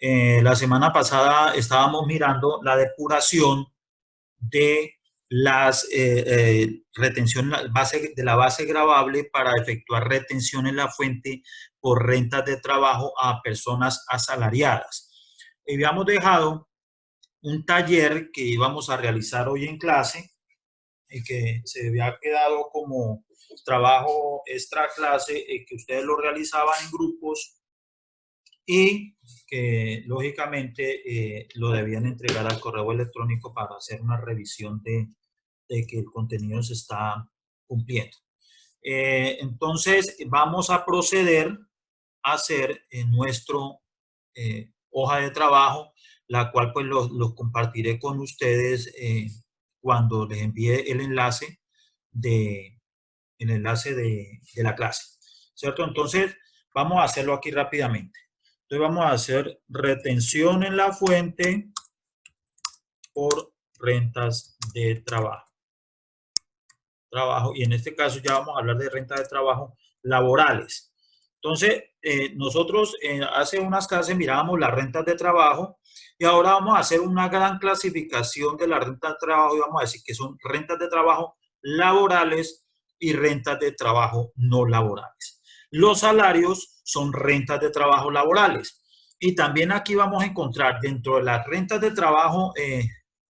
La semana pasada estábamos mirando la depuración de las retención de la base gravable para efectuar retención en la fuente por rentas de trabajo a personas asalariadas. Habíamos dejado un taller que íbamos a realizar hoy en clase y que se había quedado como trabajo extra clase, que ustedes lo realizaban en grupos y que lógicamente lo debían entregar al correo electrónico para hacer una revisión de que el contenido se está cumpliendo. Entonces vamos a proceder a hacer nuestro hoja de trabajo, la cual pues lo compartiré con ustedes cuando les envíe el enlace de la clase, ¿cierto? Entonces vamos a hacerlo aquí rápidamente. Entonces vamos a hacer retención en la fuente por rentas de trabajo, y en este caso ya vamos a hablar de rentas de trabajo laborales. Entonces, nosotros hace unas clases mirábamos las rentas de trabajo y ahora vamos a hacer una gran clasificación de las rentas de trabajo y vamos a decir que son rentas de trabajo laborales y rentas de trabajo no laborales. Los salarios son rentas de trabajo laborales. Y también aquí vamos a encontrar dentro de las rentas de trabajo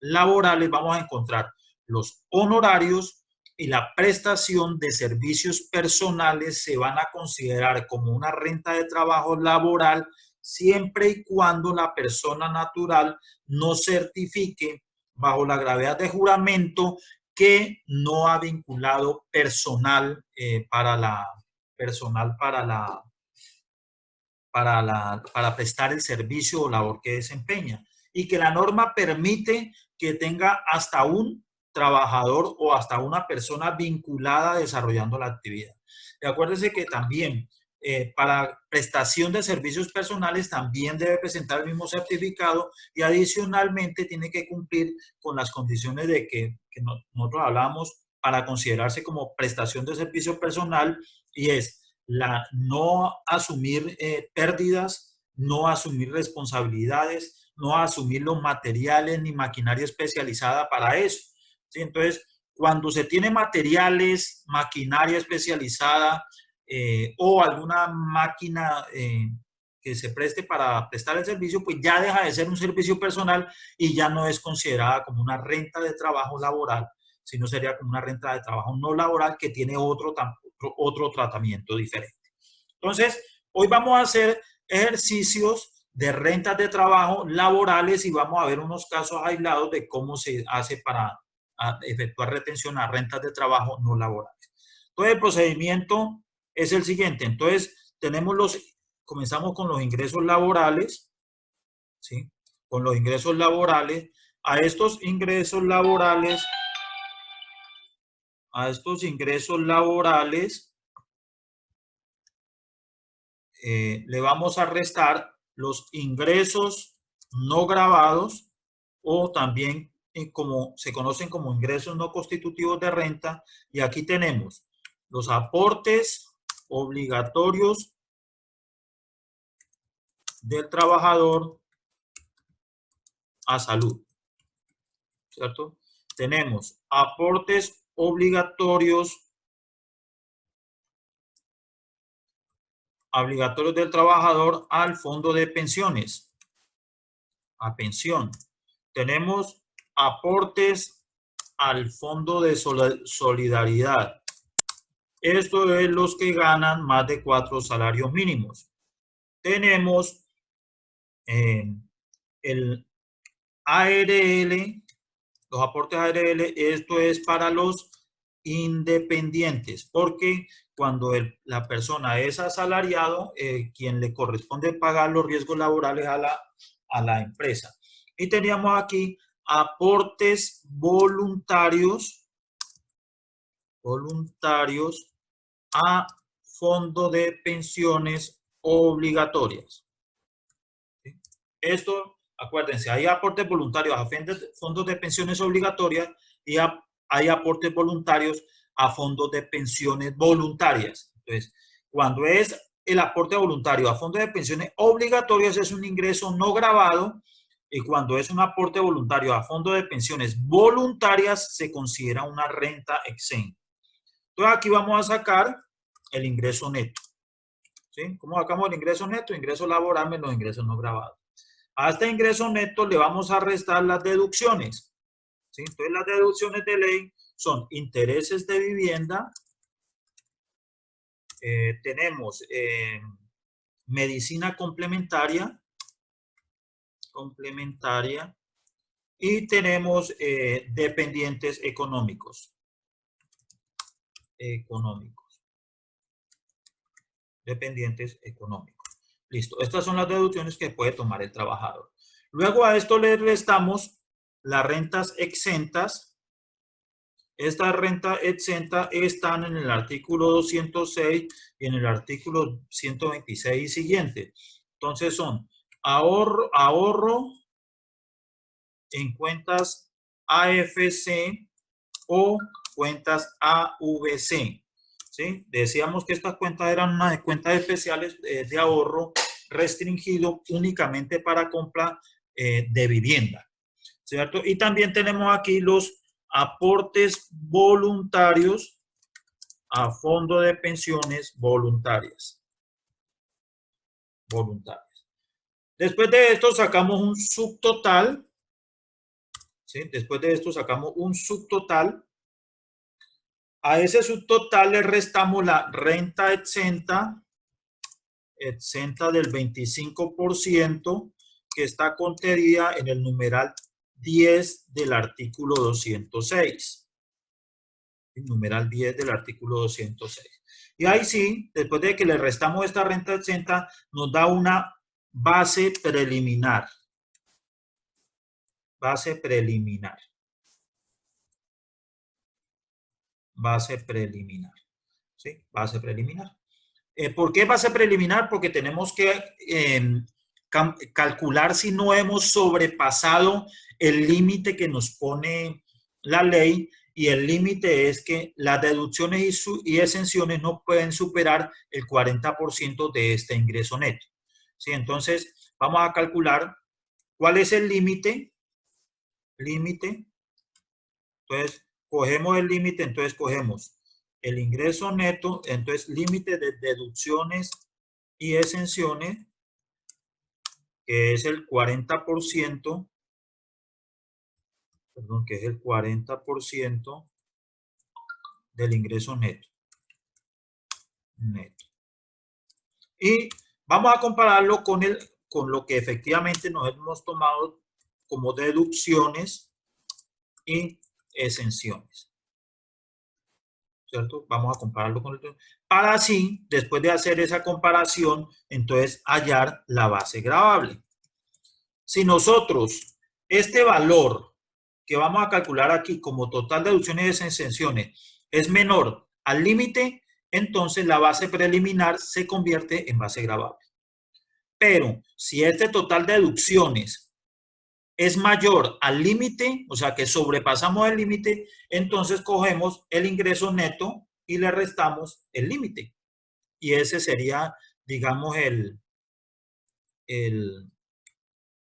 laborales, vamos a encontrar los honorarios y la prestación de servicios personales se van a considerar como una renta de trabajo laboral siempre y cuando la persona natural no certifique bajo la gravedad de juramento que no ha vinculado personal para prestar el servicio o labor que desempeña, y que la norma permite que tenga hasta un trabajador o hasta una persona vinculada desarrollando la actividad. Y acuérdense que también para prestación de servicios personales también debe presentar el mismo certificado y adicionalmente tiene que cumplir con las condiciones de que nosotros hablamos para considerarse como prestación de servicio personal, y es no asumir pérdidas, no asumir responsabilidades, no asumir los materiales ni maquinaria especializada para eso. ¿Sí? Entonces, cuando se tiene materiales, maquinaria especializada o alguna máquina que se preste para prestar el servicio, pues ya deja de ser un servicio personal y ya no es considerada como una renta de trabajo laboral, sino sería como una renta de trabajo no laboral que tiene otro tratamiento diferente. Entonces, hoy vamos a hacer ejercicios de rentas de trabajo laborales y vamos a ver unos casos aislados de cómo se hace para efectuar retención a rentas de trabajo no laborales. Entonces, el procedimiento es el siguiente. Entonces, comenzamos con los ingresos laborales, ¿sí? Con los ingresos laborales. A estos ingresos laborales le vamos a restar los ingresos no grabados o también como se conocen como ingresos no constitutivos de renta, y aquí tenemos los aportes obligatorios del trabajador a salud, ¿cierto? Tenemos aportes obligatorios del trabajador al fondo de pensiones, a pensión. Tenemos aportes al fondo de solidaridad. Esto es los que ganan más de 4 salarios mínimos. Tenemos el ARL, los aportes ARL, esto es para los independientes, porque cuando la persona es asalariado, quien le corresponde pagar los riesgos laborales a la empresa. Y teníamos aquí aportes voluntarios a fondo de pensiones obligatorias. ¿Sí? Esto, acuérdense, hay aportes voluntarios a fondos de pensiones obligatorias y hay aportes voluntarios a fondos de pensiones voluntarias. Entonces, cuando es el aporte voluntario a fondos de pensiones obligatorios es un ingreso no gravado, y cuando es un aporte voluntario a fondos de pensiones voluntarias se considera una renta exenta. Entonces aquí vamos a sacar el ingreso neto. ¿Sí? ¿Cómo sacamos el ingreso neto? Ingreso laboral menos ingresos no gravados. A este ingreso neto le vamos a restar las deducciones. ¿Sí? Entonces las deducciones de ley son intereses de vivienda, tenemos medicina complementaria, y tenemos dependientes económicos. Dependientes económicos. Listo. Estas son las deducciones que puede tomar el trabajador. Luego a esto le restamos las rentas exentas. Estas rentas exentas están en el artículo 206 y en el artículo 126 y siguiente. Entonces son ahorro en cuentas AFC o cuentas AVC. ¿Sí? Decíamos que estas cuentas eran unas cuentas especiales de ahorro restringido únicamente para compra de vivienda, ¿cierto? Y también tenemos aquí los aportes voluntarios a fondo de pensiones voluntarias. Después de esto sacamos un subtotal. ¿Sí? Después de esto sacamos un subtotal. A ese subtotal le restamos la renta exenta del 25%, que está contenida en el numeral 10 del artículo 206. El numeral 10 del artículo 206. Y ahí sí, después de que le restamos esta renta exenta, nos da una base preliminar. Base preliminar. ¿Sí? Base preliminar. ¿Por qué base preliminar? Porque tenemos que calcular si no hemos sobrepasado el límite que nos pone la ley, y el límite es que las deducciones y exenciones no pueden superar el 40% de este ingreso neto. ¿Sí? Entonces, vamos a calcular cuál es el límite. Entonces, cogemos el límite, entonces cogemos el ingreso neto, entonces límite de deducciones y exenciones, que es el 40%, que es el 40% del ingreso neto. Y vamos a compararlo con lo que efectivamente nos hemos tomado como deducciones y exenciones. ¿Cierto? Vamos a compararlo con el... Para así, después de hacer esa comparación, entonces hallar la base gravable. Si nosotros, este valor que vamos a calcular aquí como total de deducciones y exenciones es menor al límite, entonces la base preliminar se convierte en base gravable. Pero si este total de deducciones es mayor al límite, o sea que sobrepasamos el límite, entonces cogemos el ingreso neto y le restamos el límite. Y ese sería, digamos,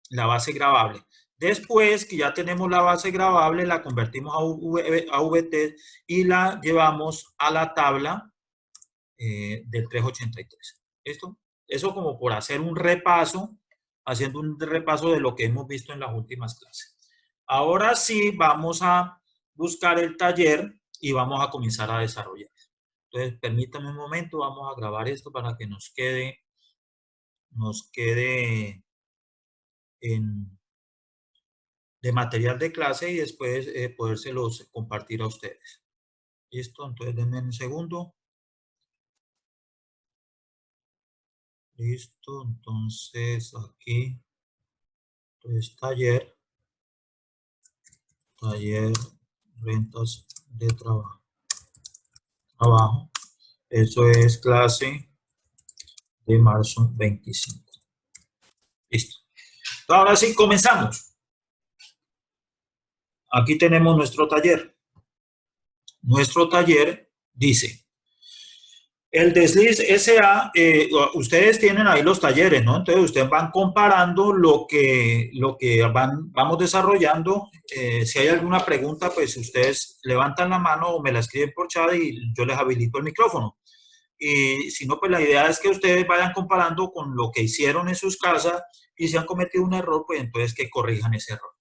la base gravable. Después que ya tenemos la base gravable, la convertimos a VT y la llevamos a la tabla del 383. ¿Listo? Eso como por hacer un repaso, haciendo un repaso de lo que hemos visto en las últimas clases. Ahora sí vamos a buscar el taller y vamos a comenzar a desarrollar. Entonces, permítanme un momento, vamos a grabar esto para que nos quede de material de clase y después podérselos compartir a ustedes. ¿Listo? Entonces, denme un segundo. Listo, entonces aquí, entonces taller, rentas de trabajo. Eso es clase de marzo 25. Listo. Ahora sí, comenzamos. Aquí tenemos nuestro taller. Nuestro taller dice, El desliz SA, ustedes tienen ahí los talleres, ¿no? Entonces ustedes van comparando lo que vamos desarrollando. Si hay alguna pregunta, pues ustedes levantan la mano o me la escriben por chat y yo les habilito el micrófono. Y si no, pues la idea es que ustedes vayan comparando con lo que hicieron en sus casas y si han cometido un error, pues entonces que corrijan ese error.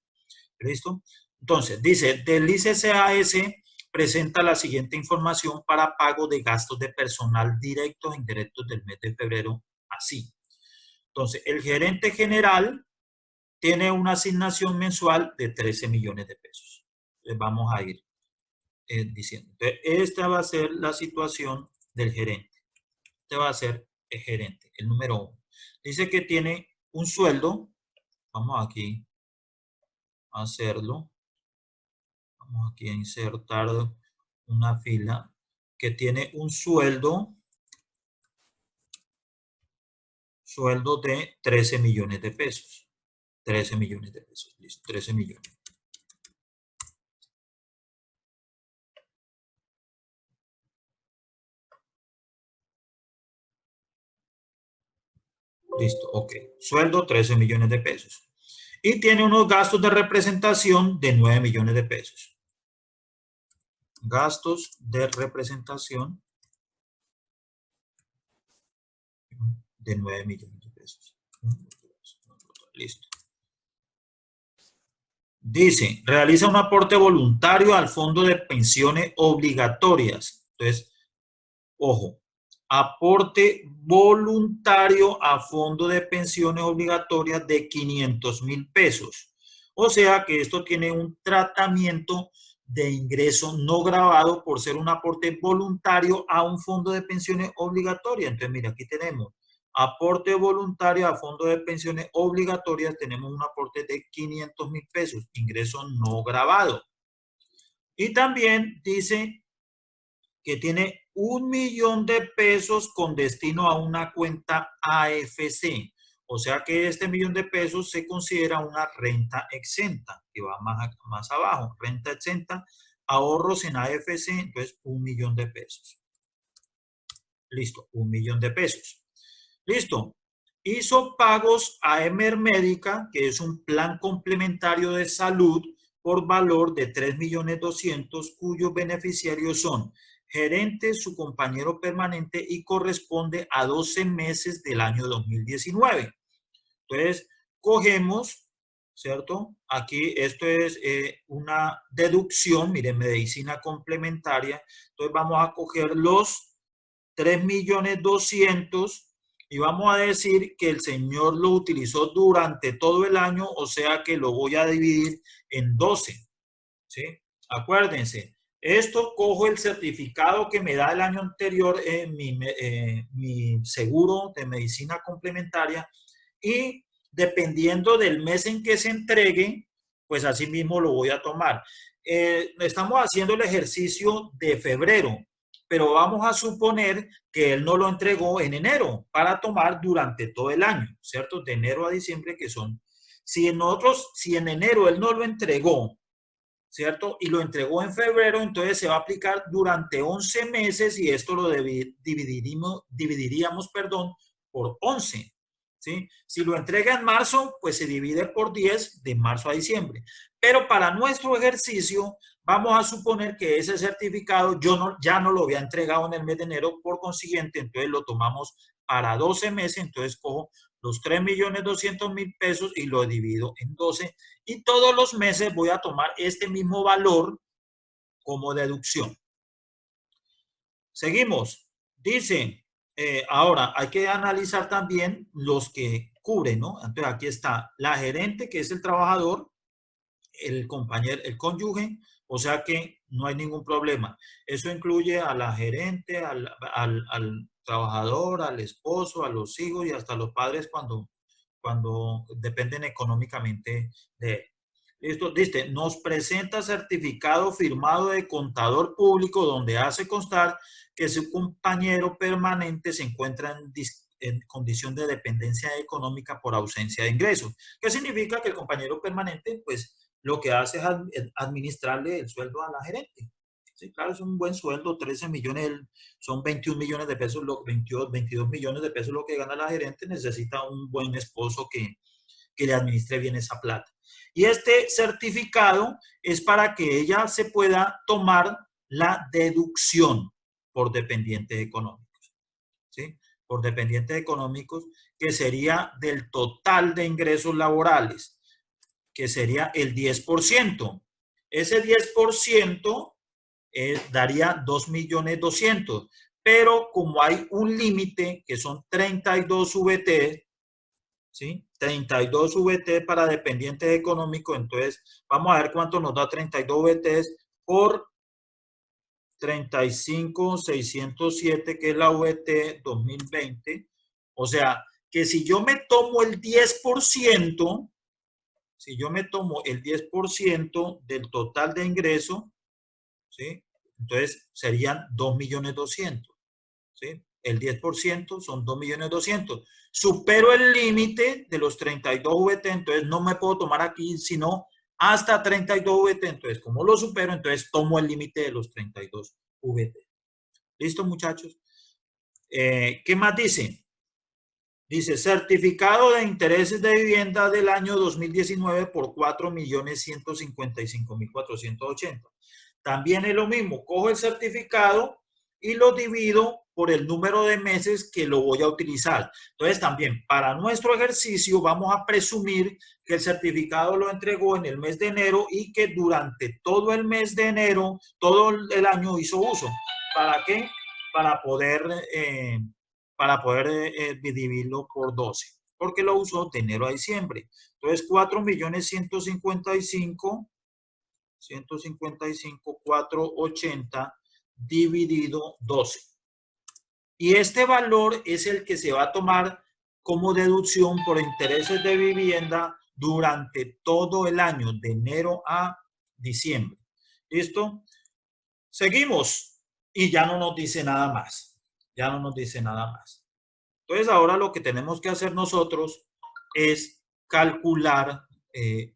¿Listo? Entonces, dice, del ICCAS presenta la siguiente información para pago de gastos de personal directos e indirectos del mes de febrero, así. Entonces, el gerente general tiene una asignación mensual de 13 millones de pesos. Les vamos a ir diciendo. Entonces, esta va a ser la situación del gerente. Este va a ser el gerente, el número 1. Dice que tiene un sueldo. Vamos aquí a hacerlo. Vamos aquí a insertar una fila que tiene un sueldo de 13 millones de pesos. 13 millones de pesos, listo, 13 millones. Listo, ok. Sueldo 13 millones de pesos. Y tiene unos gastos de representación de 9 millones de pesos. Gastos de representación de 9 millones de pesos. Listo. Dice, realiza un aporte voluntario al fondo de pensiones obligatorias. Entonces, ojo, aporte voluntario a fondo de pensiones obligatorias de 500,000 pesos. O sea que esto tiene un tratamiento de ingreso no grabado por ser un aporte voluntario a un fondo de pensiones obligatorias. Entonces, mira, aquí tenemos aporte voluntario a fondo de pensiones obligatorias, tenemos un aporte de 500,000 pesos, ingreso no grabado. Y también dice que tiene 1 millón de pesos con destino a una cuenta AFC. O sea que este 1 millón de pesos se considera una renta exenta, que va más abajo. Renta exenta, ahorros en AFC, entonces 1 millón de pesos. Listo, 1 millón de pesos. Listo. Hizo pagos a Emer Médica, que es un plan complementario de salud por valor de 3.200.000, cuyos beneficiarios son gerente, su compañero permanente y corresponde a 12 meses del año 2019. Entonces, cogemos, ¿cierto? Aquí esto es una deducción, miren, medicina complementaria. Entonces, vamos a coger los 3.200.000 y vamos a decir que el señor lo utilizó durante todo el año, o sea que lo voy a dividir en 12, ¿sí? Acuérdense, esto cojo el certificado que me da el año anterior mi seguro de medicina complementaria y dependiendo del mes en que se entregue, pues así mismo lo voy a tomar. Estamos haciendo el ejercicio de febrero, pero vamos a suponer que él no lo entregó en enero para tomar durante todo el año, ¿cierto? De enero a diciembre, que son, si en enero él no lo entregó, ¿cierto? Y lo entregó en febrero, entonces se va a aplicar durante 11 meses y esto lo dividiríamos, por 11. ¿Sí? Si lo entrega en marzo, pues se divide por 10 de marzo a diciembre. Pero para nuestro ejercicio, vamos a suponer que ese certificado ya no lo había entregado en el mes de enero, por consiguiente, entonces lo tomamos para 12 meses, entonces cojo los 3.200.000 pesos y lo divido en 12 y todos los meses voy a tomar este mismo valor como deducción. Seguimos. Dice, ahora hay que analizar también los que cubren, ¿no? Entonces aquí está la gerente, que es el trabajador, el compañero, el cónyuge, o sea que no hay ningún problema. Eso incluye a la gerente, al trabajador, al esposo, a los hijos y hasta los padres cuando dependen económicamente de él. Listo, dice, nos presenta certificado firmado de contador público donde hace constar que su compañero permanente se encuentra en condición de dependencia económica por ausencia de ingresos. ¿Qué significa? Que el compañero permanente, pues, lo que hace es administrarle el sueldo a la gerente. Sí, claro, es un buen sueldo, 13 millones, son 21 millones de pesos, 22 millones de pesos lo que gana la gerente, necesita un buen esposo que le administre bien esa plata. Y este certificado es para que ella se pueda tomar la deducción por dependientes económicos, ¿sí? Por dependientes económicos, que sería del total de ingresos laborales, que sería el 10%. Ese 10% daría 2.200.000, pero como hay un límite que son 32 VT, ¿sí? 32 VT para dependientes económicos, entonces vamos a ver cuánto nos da 32 VTs por 35.607, que es la VT 2020. O sea, que si yo me tomo el 10%, si yo me tomo el 10% del total de ingreso, ¿sí? Entonces serían 2.200.000, ¿sí? El 10% son 2.200.000. Supero el límite de los 32 VT, entonces no me puedo tomar aquí, sino hasta 32 VT. Entonces, como lo supero, entonces tomo el límite de los 32 VT. ¿Listo, muchachos? ¿Qué más dice? Dice, certificado de intereses de vivienda del año 2019 por 4.155.480. También es lo mismo, cojo el certificado y lo divido por el número de meses que lo voy a utilizar. Entonces también para nuestro ejercicio vamos a presumir que el certificado lo entregó en el mes de enero y que durante todo el mes de enero, todo el año hizo uso. ¿Para qué? Para poder dividirlo por 12, porque lo usó de enero a diciembre. Entonces 4.155.480 dividido 12. Y este valor es el que se va a tomar como deducción por intereses de vivienda durante todo el año, de enero a diciembre. ¿Listo? Seguimos y ya no nos dice nada más. Ya no nos dice nada más. Entonces ahora lo que tenemos que hacer nosotros es calcular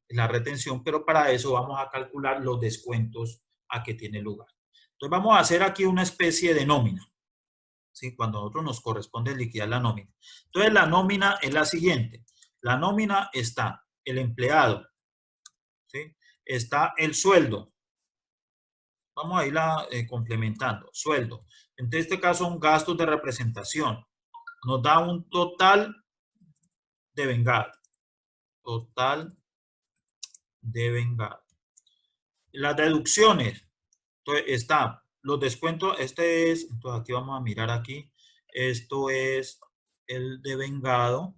la retención, pero para eso vamos a calcular los descuentos a que tiene lugar. Entonces vamos a hacer aquí una especie de nómina, ¿sí? Cuando a nosotros nos corresponde liquidar la nómina. Entonces la nómina es la siguiente. La nómina está el empleado, ¿sí? Está el sueldo. Vamos a irla complementando. Sueldo. En este caso son gastos de representación. Nos da un total de vengado. Total de vengado. Las deducciones. Entonces está los descuentos. Este es, entonces aquí vamos a mirar aquí. Esto es el de vengado.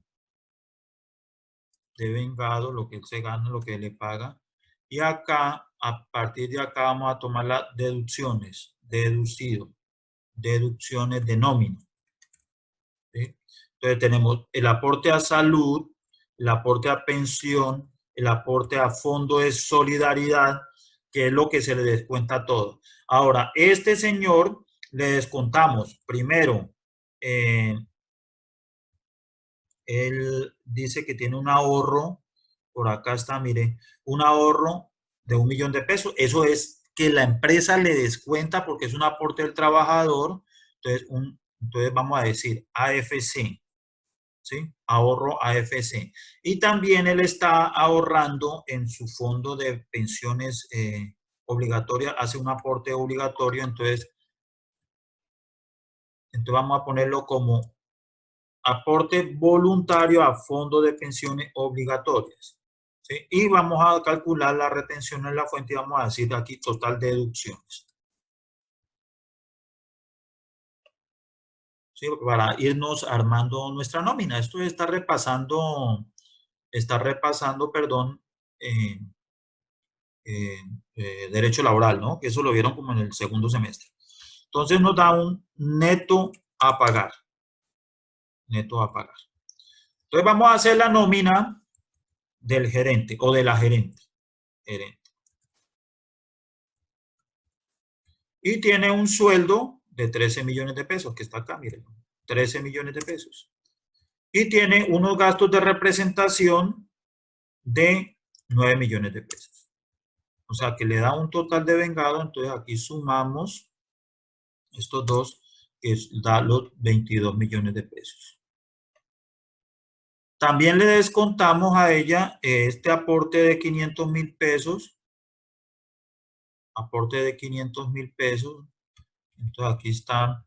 De vengado, lo que él se gana, lo que le paga. Y acá, a partir de acá, vamos a tomar las deducciones. Deducido. Deducciones de nómina. ¿Sí? Entonces tenemos el aporte a salud, el aporte a pensión, el aporte a fondo de solidaridad, que es lo que se le descuenta todo. Ahora, este señor le descontamos primero, él dice que tiene un ahorro, por acá está, mire, un ahorro de 1 millón de pesos. Eso es que la empresa le descuenta porque es un aporte del trabajador. Entonces vamos a decir AFC. ¿Sí? Ahorro AFC. Y también él está ahorrando en su fondo de pensiones obligatorias, hace un aporte obligatorio, entonces vamos a ponerlo como aporte voluntario a fondo de pensiones obligatorias. ¿Sí? Y vamos a calcular la retención en la fuente y vamos a decir aquí total de deducciones. ¿Sí? Para irnos armando nuestra nómina. Esto está repasando, perdón, derecho laboral, ¿no? Que eso lo vieron como en el segundo semestre. Entonces nos da un neto a pagar. Neto a pagar. Entonces vamos a hacer la nómina del gerente o de la gerente. Y tiene un sueldo de 13 millones de pesos, que está acá, miren. 13 millones de pesos. Y tiene unos gastos de representación de 9 millones de pesos. O sea, que le da un total de vengado, entonces aquí sumamos estos dos, que da los 22 millones de pesos. También le descontamos a ella este aporte de 500.000 pesos, aporte de 500.000 pesos. Entonces aquí está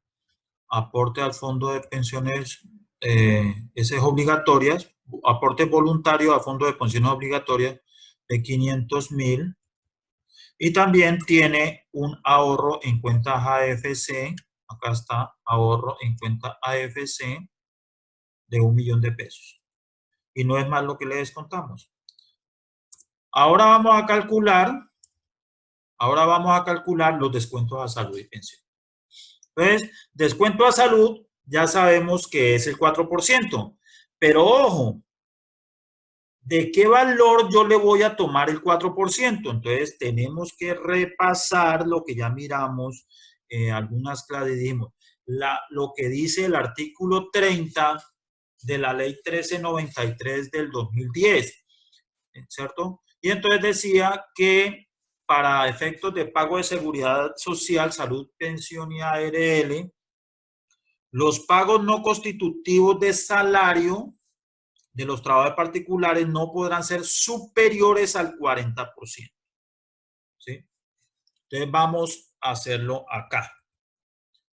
aporte al fondo de pensiones, ese es obligatorias, aporte voluntario al fondo de pensiones obligatorias de 500.000. Y también tiene un ahorro en cuenta AFC, acá está, ahorro en cuenta AFC de 1 millón de pesos. Y no es más lo que le descontamos. Ahora vamos a calcular los descuentos a salud y pensión. Entonces, descuento a salud, ya sabemos que es el 4%, pero ojo, ¿de qué valor yo le voy a tomar el 4%? Entonces, tenemos que repasar lo que ya miramos, algunas clases dijimos, lo que dice el artículo 30 de la ley 1393 del 2010, ¿cierto? Y entonces decía que para efectos de pago de seguridad social, salud, pensión y ARL, los pagos no constitutivos de salario de los trabajadores particulares no podrán ser superiores al 40%. ¿Sí? Entonces vamos a hacerlo acá.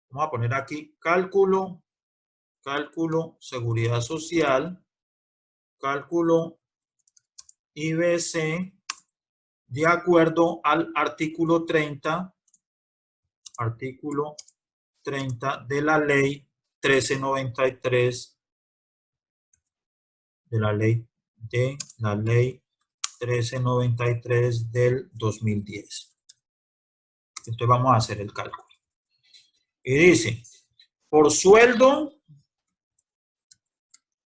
Vamos a poner aquí cálculo seguridad social, cálculo IBC, de acuerdo al artículo 30 de la ley 1393 de la ley 1393 del 2010. Entonces vamos a hacer el cálculo. Y dice, por sueldo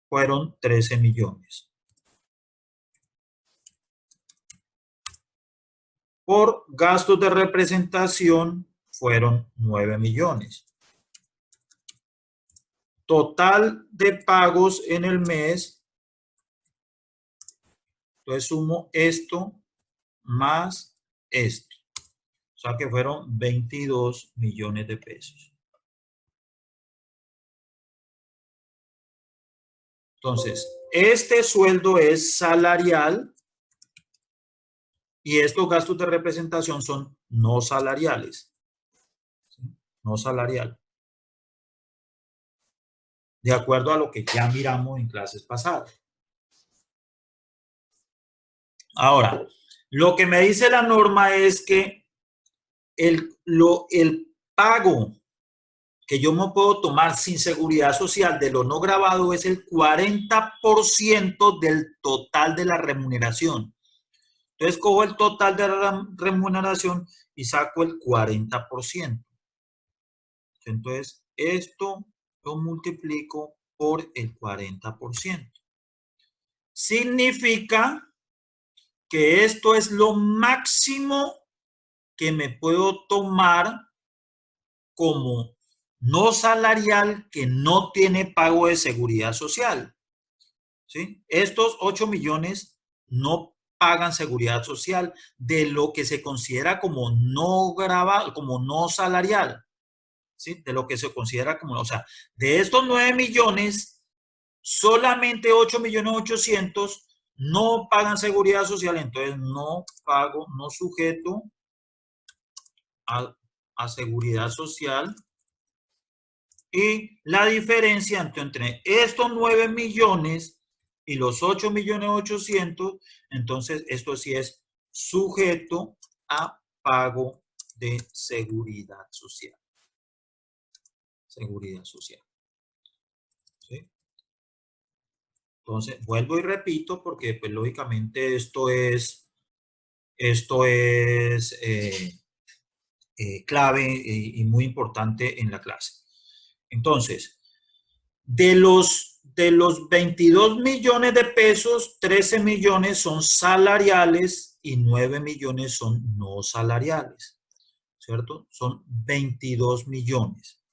fueron 13 millones. Por gastos de representación fueron 9 millones. Total de pagos en el mes. Entonces sumo esto más esto. O sea que fueron 22 millones de pesos. Entonces, este sueldo es salarial y estos gastos de representación son no salariales. ¿Sí? No salarial. De acuerdo a lo que ya miramos en clases pasadas. Ahora, lo que me dice la norma es que el pago que yo me puedo tomar sin seguridad social de lo no grabado es el 40% del total de la remuneración. Entonces, cojo el total de la remuneración y saco el 40%. Entonces, esto lo multiplico por el 40%. Significa que esto es lo máximo que me puedo tomar como no salarial que no tiene pago de seguridad social. ¿Sí? Estos 8 millones no pagan seguridad social de lo que se considera como no grabado, como no salarial. ¿Sí? De lo que se considera como, o sea, de estos 9 millones, solamente 8 millones 800 no pagan seguridad social, entonces no pago, no sujeto a seguridad social. Y la diferencia entre estos 9 millones y los 8 millones 800, entonces esto sí es sujeto a pago de seguridad social. Seguridad social. ¿Sí? Entonces, vuelvo y repito porque pues lógicamente esto es clave y muy importante en la clase. Entonces, de los 22 millones de pesos, 13 millones son salariales y 9 millones son no salariales, ¿cierto? Son 22 millones,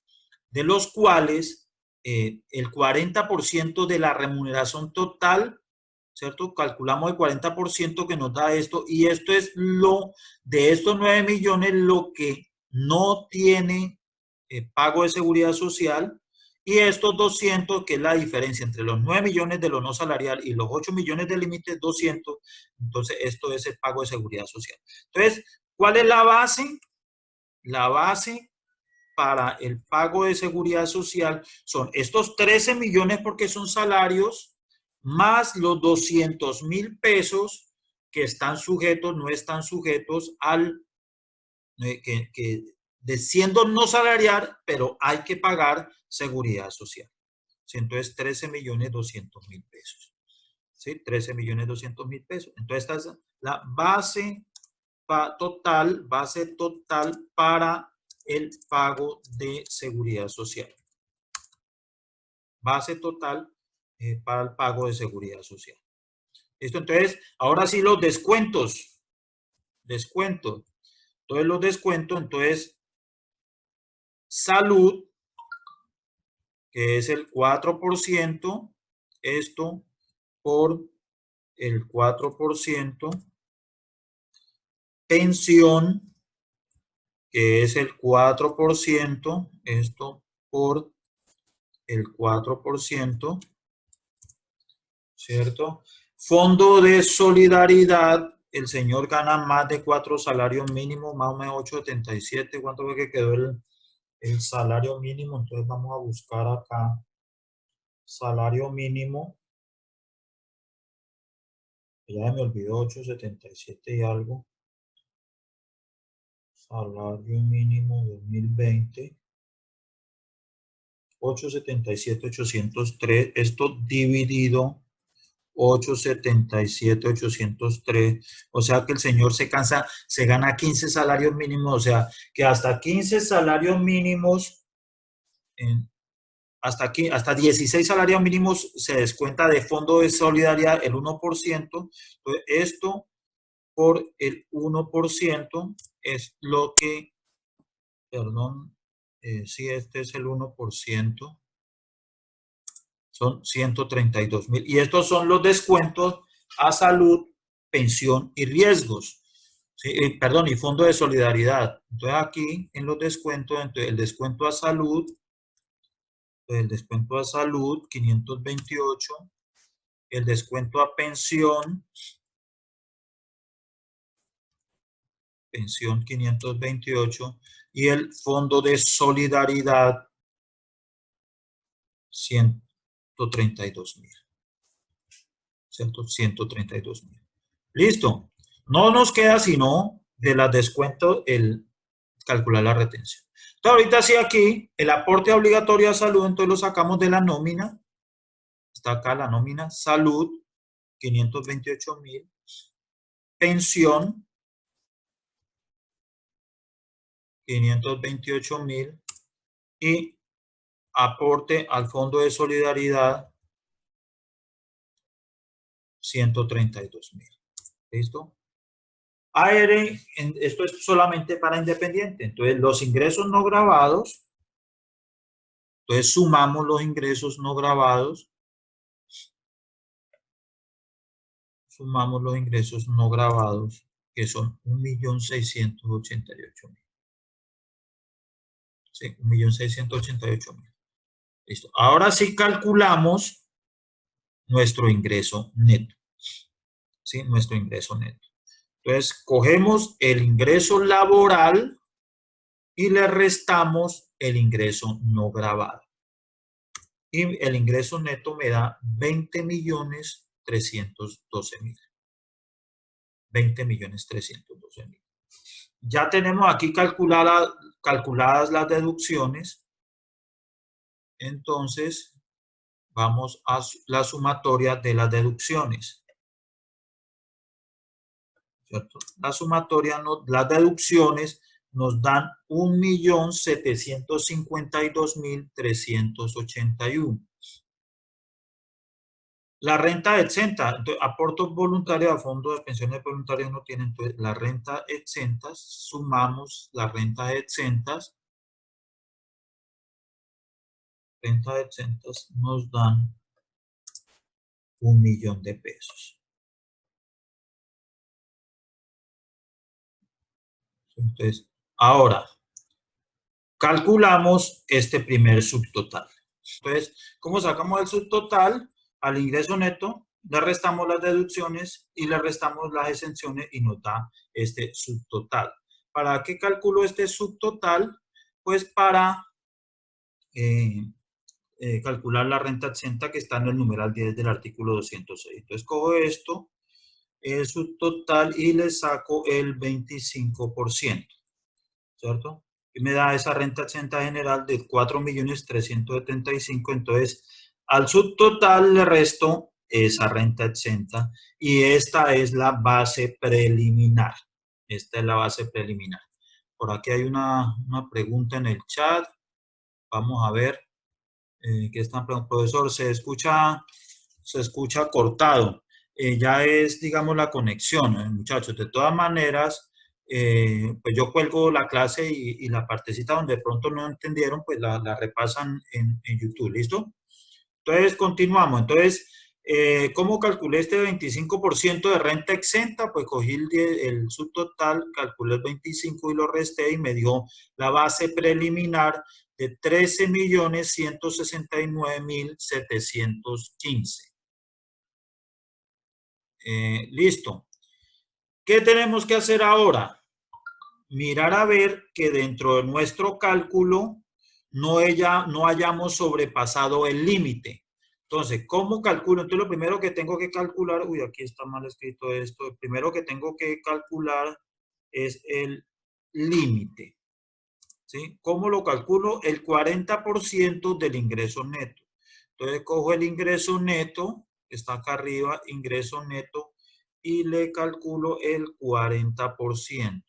de los cuales el 40% de la remuneración total ¿cierto? Calculamos el 40% que nos da esto y esto es de estos 9 millones, lo que no tiene pago de seguridad social y estos 200, que es la diferencia entre los 9 millones de lo no salarial y los 8 millones de límite, 200, entonces esto es el pago de seguridad social. Entonces, ¿cuál es la base? La base para el pago de seguridad social son estos 13 millones porque son salarios, más los 200.000 pesos que están sujetos, no están sujetos al, de siendo no salarial, pero hay que pagar seguridad social. Entonces, 13.200.000 pesos. ¿Sí? 13.200.000 pesos. Entonces, esta es la base total para el pago de seguridad social. Base total para el pago de seguridad social. ¿Listo? Entonces, ahora sí los descuentos. Descuentos. Entonces, los descuentos, entonces, salud, que es el 4%, esto por el 4%, pensión, que es el 4%, esto por el 4%, ¿cierto? Fondo de solidaridad, el señor gana más de 4 salarios mínimos, más o menos 8.77. ¿Cuánto fue que quedó el salario mínimo? Entonces vamos a buscar acá salario mínimo. Ya me olvidó, 8.77 y algo. Salario mínimo 2020. 877.803. Esto dividido 877.803. O sea que el señor se gana 15 salarios mínimos. O sea que hasta 15 salarios mínimos, hasta 16 salarios mínimos se descuenta de fondo de solidaridad el 1%. Entonces, esto por el 1% es lo que, perdón, sí, este es el 1%. Son 132.000. Y estos son los descuentos a salud, pensión y riesgos. ¿Sí? Perdón, y fondo de solidaridad. Entonces aquí en los descuentos, entonces el descuento a salud, 528, el descuento a pensión 528, y el fondo de solidaridad 132.000. 132.000. Listo. No nos queda sino de las descuentos el calcular la retención. Entonces, ahorita sí aquí, el aporte obligatorio a salud, entonces lo sacamos de la nómina. Está acá la nómina, salud, 528.000. Pensión, 528.000. Y aporte al Fondo de Solidaridad, 132.000. ¿Listo? AR, esto es solamente para independiente. Entonces, los ingresos no grabados, entonces sumamos los ingresos no grabados, que son 1.688.000. Sí, 1.688.000. Listo. Ahora sí calculamos nuestro ingreso neto. ¿Sí? Nuestro ingreso neto. Entonces, cogemos el ingreso laboral y le restamos el ingreso no grabado. Y el ingreso neto me da 20.312.000. 20.312.000. Ya tenemos aquí calculadas las deducciones. Entonces, vamos a la sumatoria de las deducciones. ¿Cierto? Las deducciones nos dan 1.752.381. La renta exenta, entonces, aportos voluntarios a fondo de pensiones voluntarias no tienen, entonces la renta exentas, sumamos las rentas exentas nos dan 1.000.000 de pesos. Entonces, ahora calculamos este primer subtotal. Entonces, ¿cómo sacamos el subtotal? Al ingreso neto le restamos las deducciones y le restamos las exenciones y nos da este subtotal. ¿Para qué calculo este subtotal? Pues para calcular la renta exenta que está en el numeral 10 del artículo 206. Entonces, cojo esto, el subtotal, y le saco el 25%, ¿cierto? Y me da esa renta exenta general de 4.375.000. Entonces, al subtotal le resto esa renta exenta y esta es la base preliminar. Esta es la base preliminar. Por aquí hay una pregunta en el chat. Vamos a ver qué están preguntando. Profesor, se escucha cortado. Ya es, digamos, la conexión, muchachos. De todas maneras, pues yo cuelgo la clase y la partecita donde de pronto no entendieron, pues la repasan en YouTube, ¿listo? Entonces, continuamos. Entonces, ¿cómo calculé este 25% de renta exenta? Pues cogí el subtotal, calculé el 25 y lo resté y me dio la base preliminar de 13.169.715. Listo. ¿Qué tenemos que hacer ahora? Mirar a ver que dentro de nuestro cálculo no hayamos sobrepasado el límite. Entonces, ¿cómo calculo? Entonces, lo primero que tengo que calcular, uy, aquí está mal escrito esto, lo primero que tengo que calcular es el límite, ¿sí? ¿Cómo lo calculo? El 40% del ingreso neto. Entonces, cojo el ingreso neto, que está acá arriba, ingreso neto, y le calculo el 40%.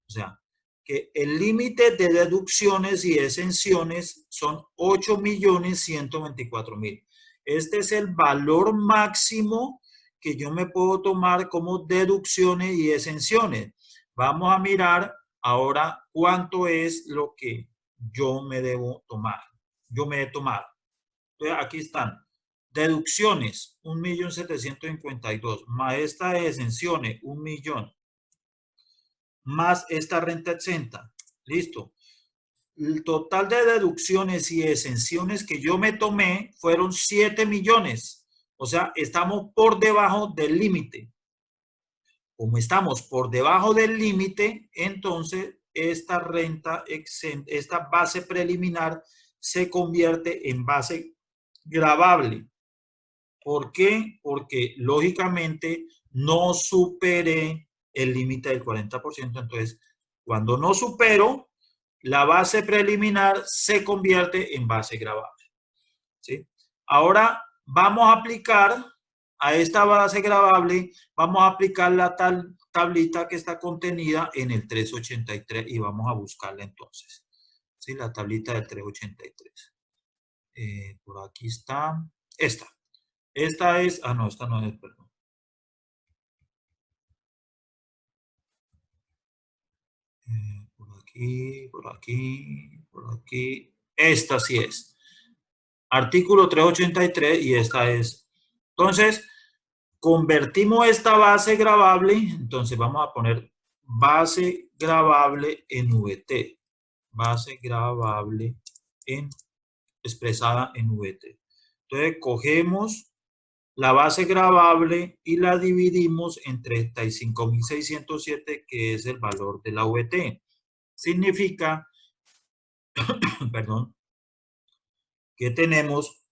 O sea, que el límite de deducciones y exenciones son 8.124.000. Este es el valor máximo que yo me puedo tomar como deducciones y exenciones. Vamos a mirar ahora cuánto es lo que yo me debo tomar. Yo me he tomado. Entonces, aquí están. Deducciones, 1.752.000, más esta de exenciones, 1.000.000, más esta renta exenta. Listo. El total de deducciones y exenciones que yo me tomé fueron 7 millones. O sea, estamos por debajo del límite. Como estamos por debajo del límite, entonces esta renta exenta, esta base preliminar se convierte en base gravable. ¿Por qué? Porque lógicamente no superé el límite del 40%. Entonces, cuando no supero, la base preliminar se convierte en base gravable, ¿sí? Ahora vamos a aplicar a esta base gravable, vamos a aplicar la tablita que está contenida en el 383 y vamos a buscarla entonces, ¿sí? La tablita del 383. Por aquí está. Esta es, no, esta no es, perdón. Por aquí, por aquí, por aquí. Esta sí es. Artículo 383 y esta es. Entonces, convertimos esta base gravable, entonces vamos a poner base gravable en VT. Base gravable expresada en VT. Entonces, cogemos la base gravable y la dividimos en 35.607, que es el valor de la VT. Significa, perdón, que tenemos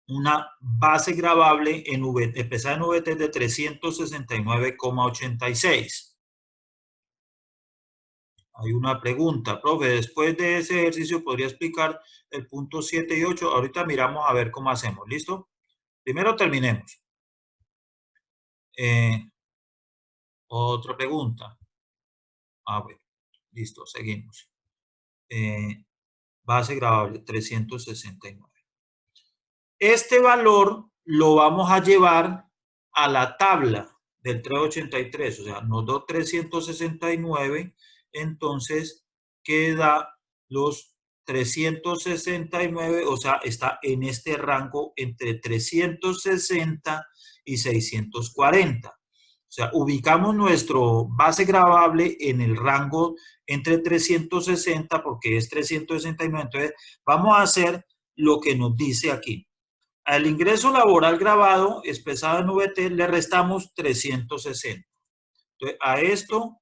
una base gravable en VT, empezada en VT de 369,86. Hay una pregunta, profe, después de ese ejercicio podría explicar el punto 7 y 8. Ahorita miramos a ver cómo hacemos, ¿listo? Primero terminemos. Otra pregunta. Bueno, listo, seguimos. Base gravable 369. Este valor lo vamos a llevar a la tabla del 383, o sea, nos dio 369, entonces queda los 369, o sea, está en este rango entre 360 y 640. O sea, ubicamos nuestro base gravable en el rango entre 360 porque es 369. Entonces, vamos a hacer lo que nos dice aquí. Al ingreso laboral grabado expresado en VT le restamos 360. Entonces, a esto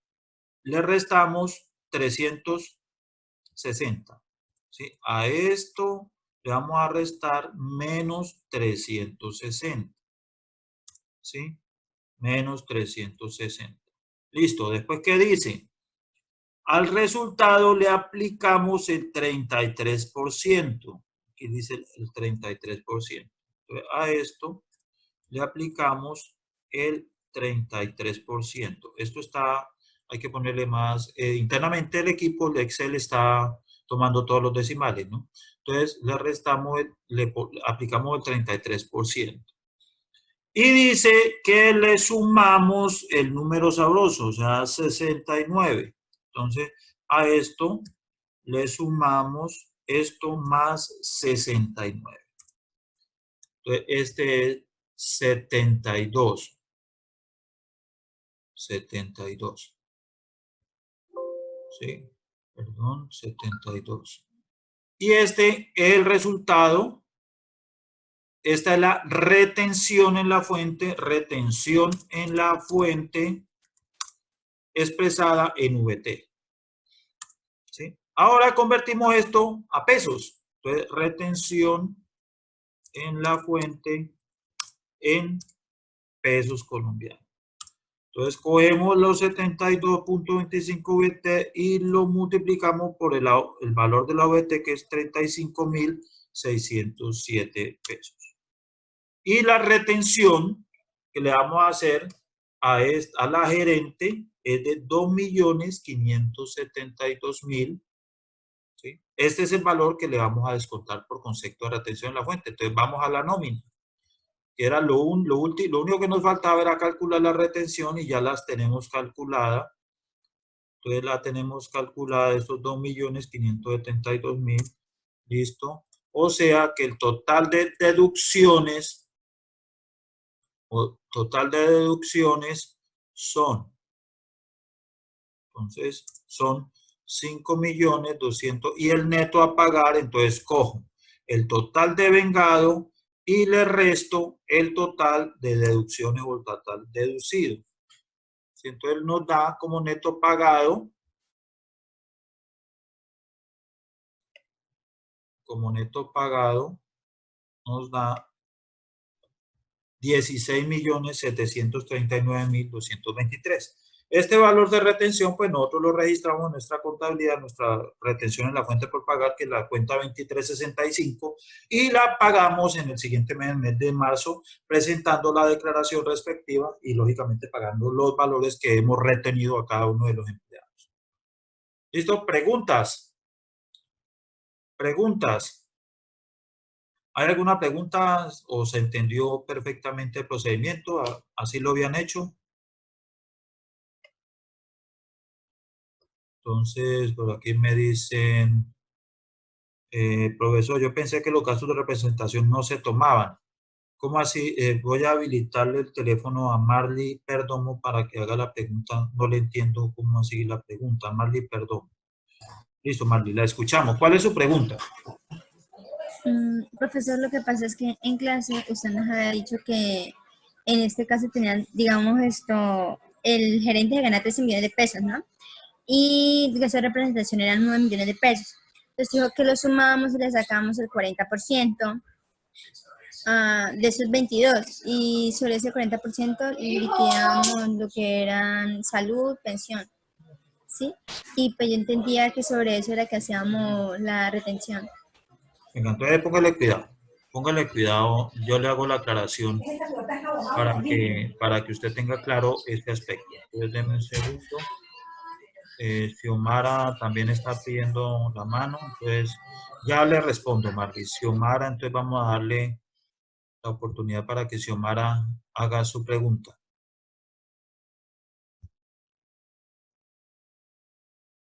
le restamos 360. ¿Sí? A esto le vamos a restar menos 360. ¿Sí? Menos 360. Listo. Después, ¿qué dice? Al resultado le aplicamos el 33%. Aquí dice el 33%. Entonces, a esto le aplicamos el 33%. Esto está, hay que ponerle más, internamente el equipo de Excel está tomando todos los decimales, ¿no? Entonces le restamos, le aplicamos el 33%. Y dice que le sumamos el número sabroso, o sea, 69. Entonces, a esto le sumamos esto más 69. Entonces, este es 72. 72. ¿Sí? Perdón, 72. Y este es el resultado. Esta es la retención en la fuente, expresada en VT. ¿Sí? Ahora convertimos esto a pesos. Entonces, retención en la fuente en pesos colombianos. Entonces, cogemos los 72.25 VT y lo multiplicamos por el valor de la VT, que es 35.607 pesos. Y la retención que le vamos a hacer a la gerente es de 2.572.000. ¿Sí? Este es el valor que le vamos a descontar por concepto de retención en la fuente. Entonces, vamos a la nómina. Que era lo único que nos faltaba era calcular la retención y ya las tenemos calculada. Entonces la tenemos calculada, estos 2.572.000, listo. O sea que el total de deducciones, son, entonces son 5.200.000 y el neto a pagar, entonces cojo el total de vengado y le resto el total de deducciones o el total deducido. Entonces nos da como neto pagado, nos da 16.739.223. Este valor de retención, pues nosotros lo registramos en nuestra contabilidad, nuestra retención en la fuente por pagar, que es la cuenta 2365, y la pagamos en el siguiente mes, el mes de marzo, presentando la declaración respectiva y, lógicamente, pagando los valores que hemos retenido a cada uno de los empleados. ¿Listo? ¿Preguntas? ¿Preguntas? ¿Hay alguna pregunta o se entendió perfectamente el procedimiento? ¿Así lo habían hecho? Entonces, por aquí me dicen, profesor, yo pensé que los gastos de representación no se tomaban. ¿Cómo así? Voy a habilitarle el teléfono a Marley Perdomo para que haga la pregunta. No le entiendo cómo así la pregunta. Marley Perdomo. Listo, Marley, la escuchamos. ¿Cuál es su pregunta? Profesor, lo que pasa es que en clase usted nos había dicho que en este caso tenían, digamos, el gerente de gana 13 millones de pesos, ¿no? Y el gasto de representación eran 9 millones de pesos. Entonces dijo que lo sumábamos y le sacábamos el 40% de esos 22 y sobre ese 40% liquidamos lo que eran salud, pensión, ¿sí? Y pues yo entendía que sobre eso era que hacíamos la retención. Venga, entonces póngale cuidado, yo le hago la aclaración para que usted tenga claro este aspecto. Entonces, denme un segundo. Xiomara también está pidiendo la mano, entonces ya le respondo, Marley. Xiomara, entonces vamos a darle la oportunidad para que Xiomara haga su pregunta.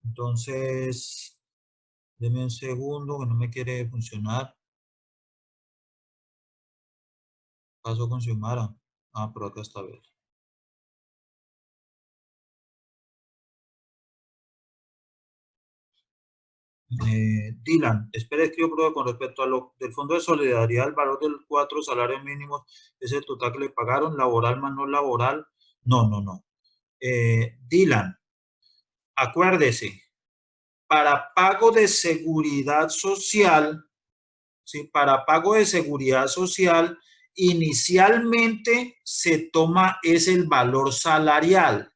Entonces, Deme un segundo que no me quiere funcionar. Paso con Xiomara. Ah, pero acá está bien. Dylan, espere que yo pruebe con respecto a lo del Fondo de Solidaridad, el valor del 4 salarios mínimos es el total que le pagaron, laboral más no laboral. No, no, no. Dylan, acuérdese, para pago de seguridad social, ¿sí? Para pago de seguridad social, inicialmente se toma es el valor salarial,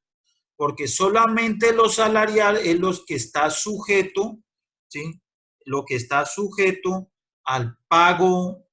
porque solamente lo salarial es lo que está sujeto, ¿sí? Lo que está sujeto al pago,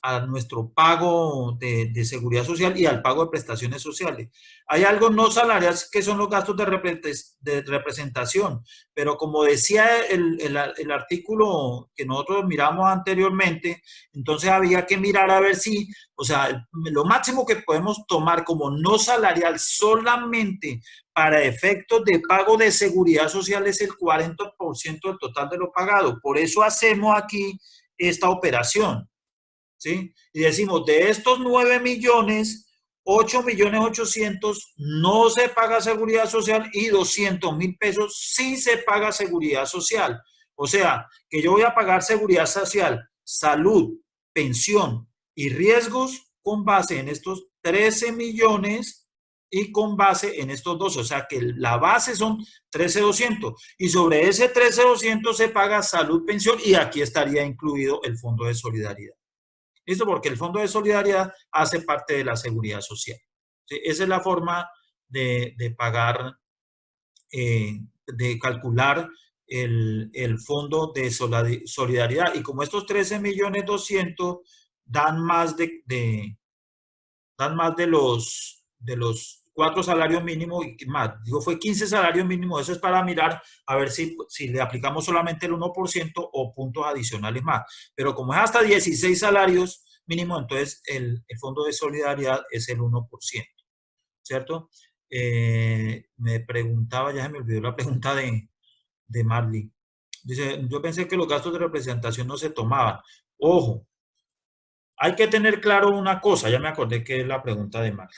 a nuestro pago de seguridad social y al pago de prestaciones sociales. Hay algo no salariales que son los gastos de representación, pero como decía el artículo que nosotros miramos anteriormente, entonces había que mirar a ver si, o sea, lo máximo que podemos tomar como no salarial solamente para efectos de pago de seguridad social es el 40% del total de lo pagado. Por eso hacemos aquí esta operación. ¿Sí? Y decimos, de estos 9 millones, 8 millones 800 no se paga seguridad social y 200.000 pesos sí se paga seguridad social. O sea, que yo voy a pagar seguridad social, salud, pensión y riesgos con base en estos 13 millones y con base en estos dos. O sea, que la base son 13.200 y sobre ese 13.200 se paga salud, pensión y aquí estaría incluido el Fondo de Solidaridad. ¿Listo? Porque el Fondo de Solidaridad hace parte de la seguridad social. ¿Sí? Esa es la forma de pagar, de calcular el Fondo de Solidaridad. Y como estos 13.200.000 dan más dan más de los 4 salarios mínimos y más, digo, fue 15 salarios mínimos, eso es para mirar a ver si le aplicamos solamente el 1% o puntos adicionales más. Pero como es hasta 16 salarios mínimos, entonces el Fondo de Solidaridad es el 1%, ¿cierto? Me preguntaba, ya se me olvidó la pregunta de Marley. Dice, yo pensé que los gastos de representación no se tomaban. Ojo, hay que tener claro una cosa, ya me acordé que es la pregunta de Marley.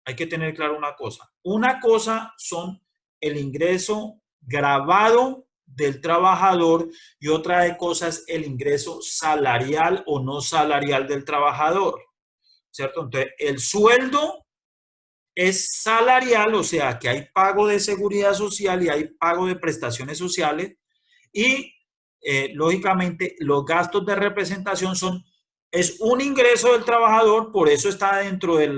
Hay que tener claro una cosa. Una cosa son el ingreso grabado del trabajador y otra cosa es el ingreso salarial o no salarial del trabajador, ¿cierto? Entonces, el sueldo es salarial, o sea, que hay pago de seguridad social y hay pago de prestaciones sociales y, lógicamente, los gastos de representación es un ingreso del trabajador, por eso está dentro de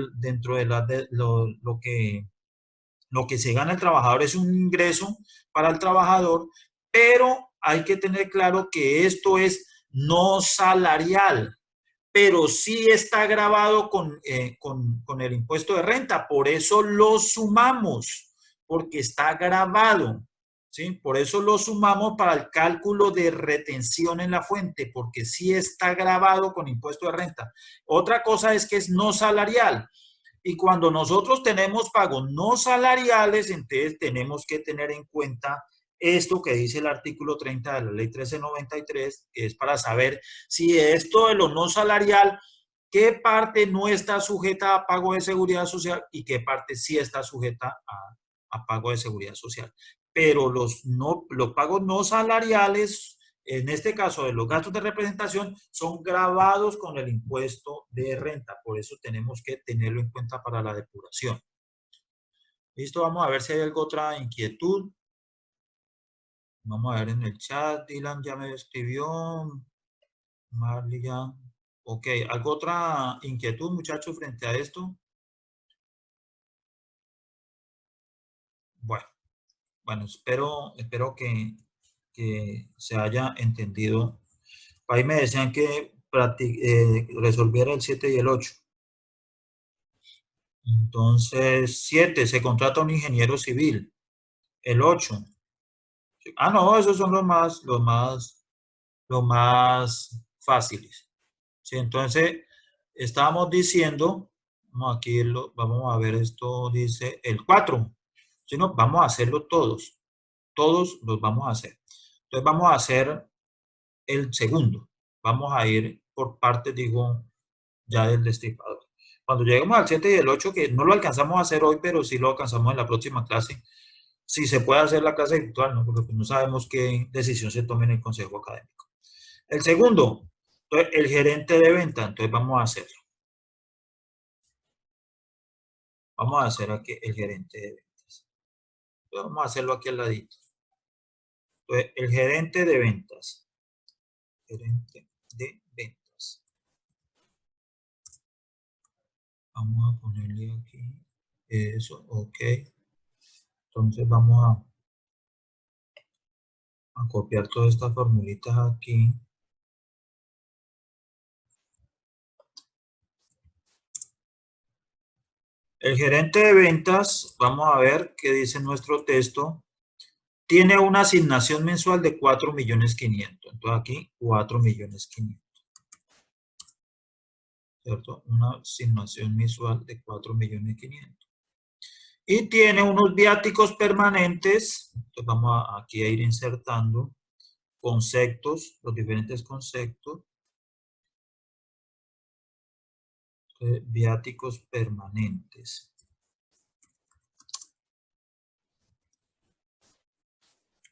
lo que se gana el trabajador es un ingreso para el trabajador, pero hay que tener claro que esto es no salarial, pero sí está grabado con el impuesto de renta, por eso lo sumamos, porque está grabado, ¿sí? Por eso lo sumamos para el cálculo de retención en la fuente, porque sí está grabado con impuesto de renta. Otra cosa es que es no salarial. Y cuando nosotros tenemos pagos no salariales, entonces tenemos que tener en cuenta esto que dice el artículo 30 de la ley 1393, que es para saber si esto de lo no salarial, qué parte no está sujeta a pago de seguridad social y qué parte sí está sujeta a pago de seguridad social. Pero los pagos no salariales, en este caso de los gastos de representación, son grabados con el impuesto de renta. Por eso tenemos que tenerlo en cuenta para la depuración. Listo, vamos a ver si hay alguna otra inquietud. Vamos a ver en el chat. Dylan ya me escribió. Marley ya. Ok, ¿alguna otra inquietud, muchachos, frente a esto? Bueno, espero que se haya entendido. Ahí me decían que resolviera el 7 y el 8. Entonces, 7, se contrata un ingeniero civil. El 8. Ah, no, esos son los más fáciles. Sí, entonces, estábamos diciendo, vamos a ver, esto dice el 4. Si no, vamos a hacerlo todos. Todos los vamos a hacer. Entonces vamos a hacer el segundo. Vamos a ir por partes, digo, ya del destripador. Cuando lleguemos al 7 y el 8, que no lo alcanzamos a hacer hoy, pero sí lo alcanzamos en la próxima clase, si se puede hacer la clase virtual, ¿no? Porque no sabemos qué decisión se tome en el consejo académico. El segundo, entonces, el gerente de venta. Entonces vamos a hacerlo. Vamos a hacer aquí el gerente de ventas. Entonces, vamos a hacerlo aquí al ladito. Entonces, el gerente de ventas. Gerente de ventas. Vamos a ponerle aquí eso, ok. Entonces vamos a copiar todas estas formulitas aquí. El gerente de ventas, vamos a ver qué dice nuestro texto, tiene una asignación mensual de 4.500.000. Entonces aquí 4.500.000. ¿Cierto? Una asignación mensual de 4.500.000. Y tiene unos viáticos permanentes. Entonces vamos aquí a ir insertando conceptos, los diferentes conceptos. Viáticos permanentes.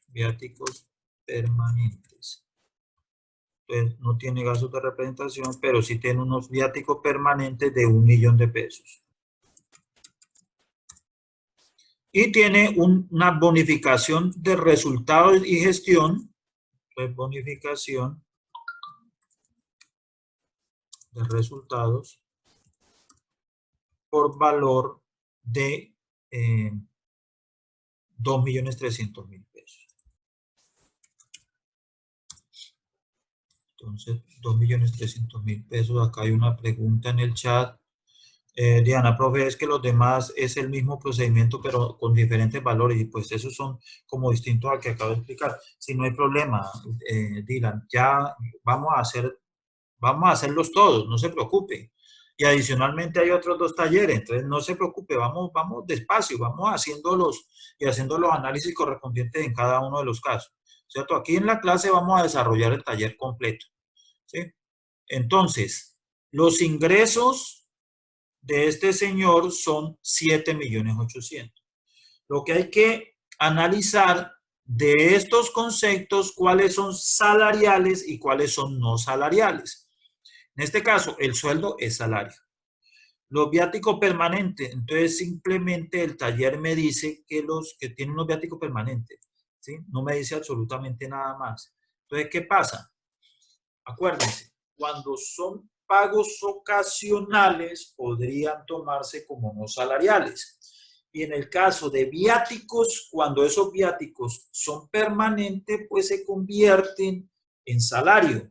Viáticos permanentes. Entonces, no tiene gastos de representación, pero sí tiene unos viáticos permanentes de 1.000.000 de pesos. Y tiene una bonificación de resultados y gestión. Entonces, bonificación de resultados por valor de 2.300.000 pesos. Entonces, 2.300.000 pesos. Acá hay una pregunta en el chat. Diana, profe, es que los demás es el mismo procedimiento, pero con diferentes valores, y pues esos son como distintos al que acabo de explicar. Si no hay problema, Dylan, ya vamos a hacerlos todos, no se preocupe. Y adicionalmente hay otros 2 talleres, entonces no se preocupe, vamos despacio, vamos haciéndolos y haciendo los análisis correspondientes en cada uno de los casos, ¿cierto? Aquí en la clase vamos a desarrollar el taller completo, ¿sí? Entonces, los ingresos de este señor son 7.800.000. Lo que hay que analizar de estos conceptos, cuáles son salariales y cuáles son no salariales. En este caso, el sueldo es salario. Los viáticos permanentes, entonces simplemente el taller me dice que los que tienen unos viáticos permanentes, ¿sí? No me dice absolutamente nada más. Entonces, ¿qué pasa? Acuérdense, cuando son pagos ocasionales, podrían tomarse como no salariales. Y en el caso de viáticos, cuando esos viáticos son permanentes, pues se convierten en salario,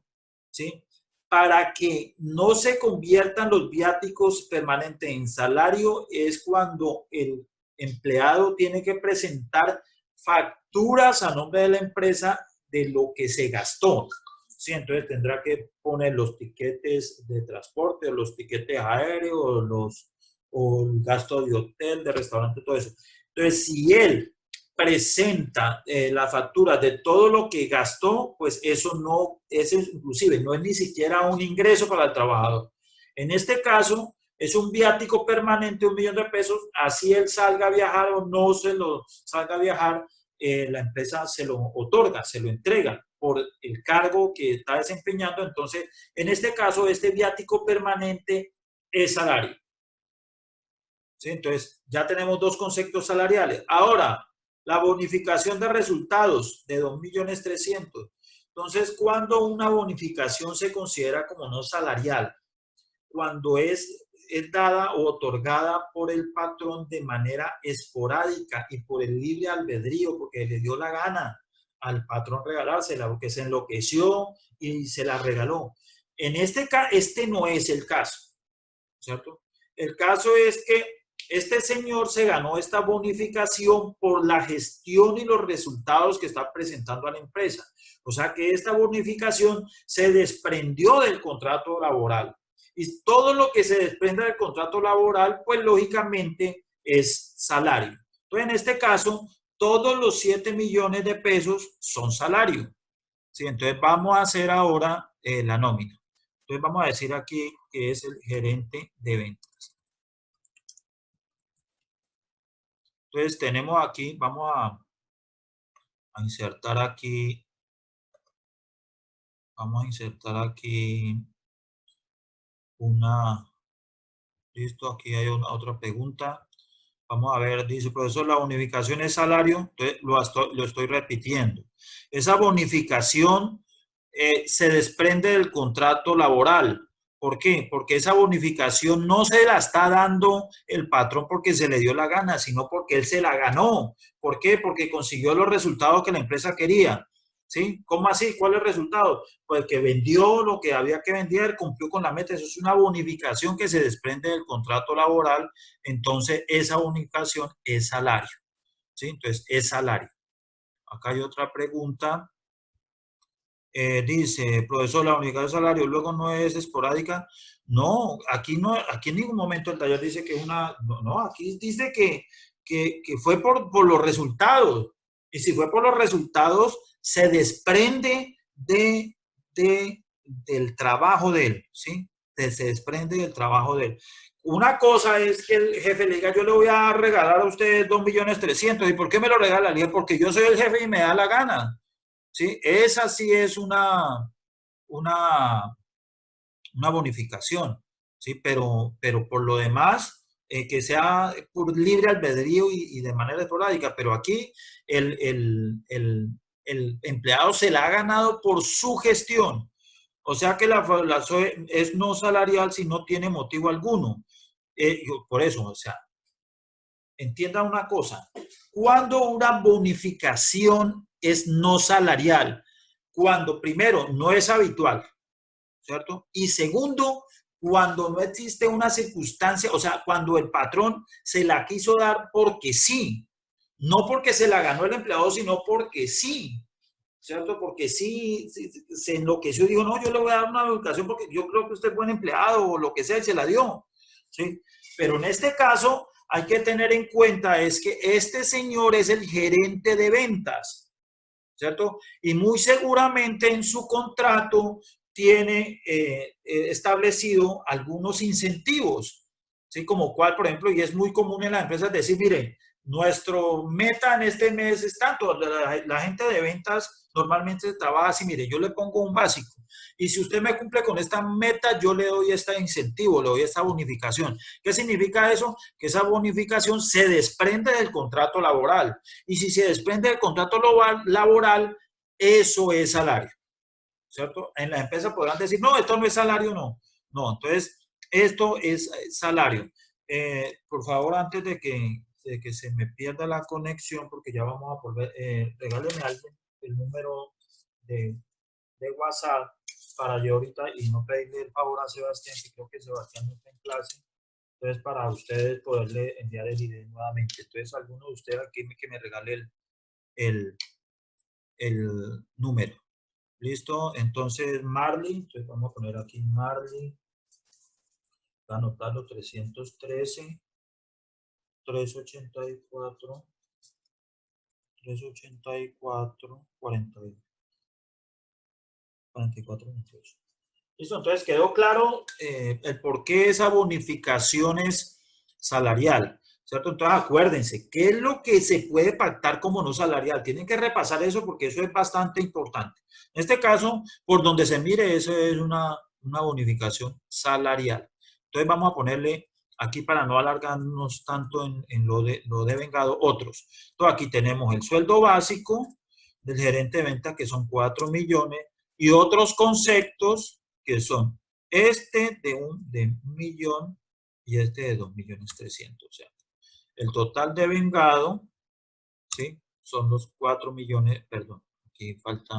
¿sí? Para que no se conviertan los viáticos permanentes en salario es cuando el empleado tiene que presentar facturas a nombre de la empresa de lo que se gastó. Sí, entonces tendrá que poner los tiquetes de transporte, los tiquetes aéreos, o el gasto de hotel, de restaurante, todo eso. Entonces, si él presenta la factura de todo lo que gastó, pues eso no, eso inclusive no es ni siquiera un ingreso para el trabajador. En este caso, es un viático permanente, 1.000.000 de pesos, así él salga a viajar o no se lo salga a viajar, la empresa se lo otorga, se lo entrega por el cargo que está desempeñando. Entonces, en este caso, este viático permanente es salario. ¿Sí? Entonces, ya tenemos 2 conceptos salariales. Ahora, la bonificación de resultados de 2.300.000. Entonces, ¿cuándo una bonificación se considera como no salarial? Cuando es dada o otorgada por el patrón de manera esporádica y por el libre albedrío, porque le dio la gana al patrón regalársela, porque se enloqueció y se la regaló. En este caso, este no es el caso, ¿cierto? El caso es que este señor se ganó esta bonificación por la gestión y los resultados que está presentando a la empresa. O sea que esta bonificación se desprendió del contrato laboral. Y todo lo que se desprenda del contrato laboral, pues lógicamente es salario. Entonces, en este caso, todos los 7 millones de pesos son salario. ¿sí? Entonces vamos a hacer ahora la nómina. Entonces vamos a decir aquí que es el gerente de ventas. Entonces tenemos aquí, vamos a insertar aquí, vamos a insertar aquí una, listo, aquí hay una, otra pregunta. Vamos a ver, dice, profesor, la bonificación es salario, entonces lo estoy repitiendo. Esa bonificación se desprende del contrato laboral. ¿Por qué? Porque esa bonificación no se la está dando el patrón porque se le dio la gana, sino porque él se la ganó. ¿Por qué? Porque consiguió los resultados que la empresa quería. ¿Sí? ¿Cómo así? ¿Cuál es el resultado? Pues que vendió lo que había que vender, cumplió con la meta. Eso es una bonificación que se desprende del contrato laboral. Entonces, esa bonificación es salario. ¿Sí? Entonces, es salario. Acá hay otra pregunta. Dice, profesor, la bonificación de salario luego no es esporádica. No, aquí en ningún momento el taller dice que es una, no, aquí dice que fue por los resultados. Y si fue por los resultados, se desprende del trabajo de él, ¿sí? Se desprende del trabajo de él. Una cosa es que el jefe le diga, yo le voy a regalar a ustedes 2.300.000. ¿Y por qué me lo regala? Le digo, porque yo soy el jefe y me da la gana. ¿Sí? Esa sí es una, una bonificación, ¿sí? Pero por lo demás, que sea por libre albedrío y de manera esporádica, pero aquí el empleado se la ha ganado por su gestión. O sea que la SOE es no salarial si no tiene motivo alguno. Por eso, o sea, entienda una cosa, cuando una bonificación es no salarial, cuando primero no es habitual, ¿cierto? Y segundo, cuando no existe una circunstancia, o sea, cuando el patrón se la quiso dar porque sí, no porque se la ganó el empleado, sino porque sí, ¿cierto? Porque sí, se enloqueció y dijo, no, yo le voy a dar una educación porque yo creo que usted es buen empleado o lo que sea y se la dio, ¿sí? Pero en este caso hay que tener en cuenta es que este señor es el gerente de ventas, ¿cierto? Y muy seguramente en su contrato tiene establecido algunos incentivos, ¿sí? Como cual, por ejemplo, y es muy común en las empresas decir, mire, nuestro meta en este mes es tanto, la gente de ventas normalmente trabaja así, mire, yo le pongo un básico y si usted me cumple con esta meta, yo le doy este incentivo, le doy esta bonificación. ¿Qué significa eso? Que esa bonificación se desprende del contrato laboral y si se desprende del contrato laboral, eso es salario, ¿cierto? En la empresa podrán decir, no, esto no es salario, no. No, entonces, esto es salario. Por favor, antes de que se me pierda la conexión, porque ya vamos a volver, regáleme a alguien el número de, de WhatsApp para yo ahorita y no pedirle el favor a Sebastián, que creo que Sebastián no está en clase. Entonces, para ustedes poderle enviar el video nuevamente. Entonces, alguno de ustedes aquí que me regale el, el número. ¿Listo? Entonces, Marley, entonces vamos a poner aquí Marley, voy a anotarlo 313, 384, 384, 44, 28. Listo, entonces quedó claro el por qué esa bonificación es salarial, ¿cierto? Entonces acuérdense, ¿qué es lo que se puede pactar como no salarial? Tienen que repasar eso porque eso es bastante importante. En este caso, por donde se mire, eso es una bonificación salarial. Entonces vamos a ponerle aquí para no alargarnos tanto en lo de vengado, otros. Entonces aquí tenemos el sueldo básico del gerente de venta, que son 4 millones, y otros conceptos que son este de 1.000.000 y este de 2.300.000. O sea, el total de vengado, ¿sí? Son los 4 millones, perdón, aquí falta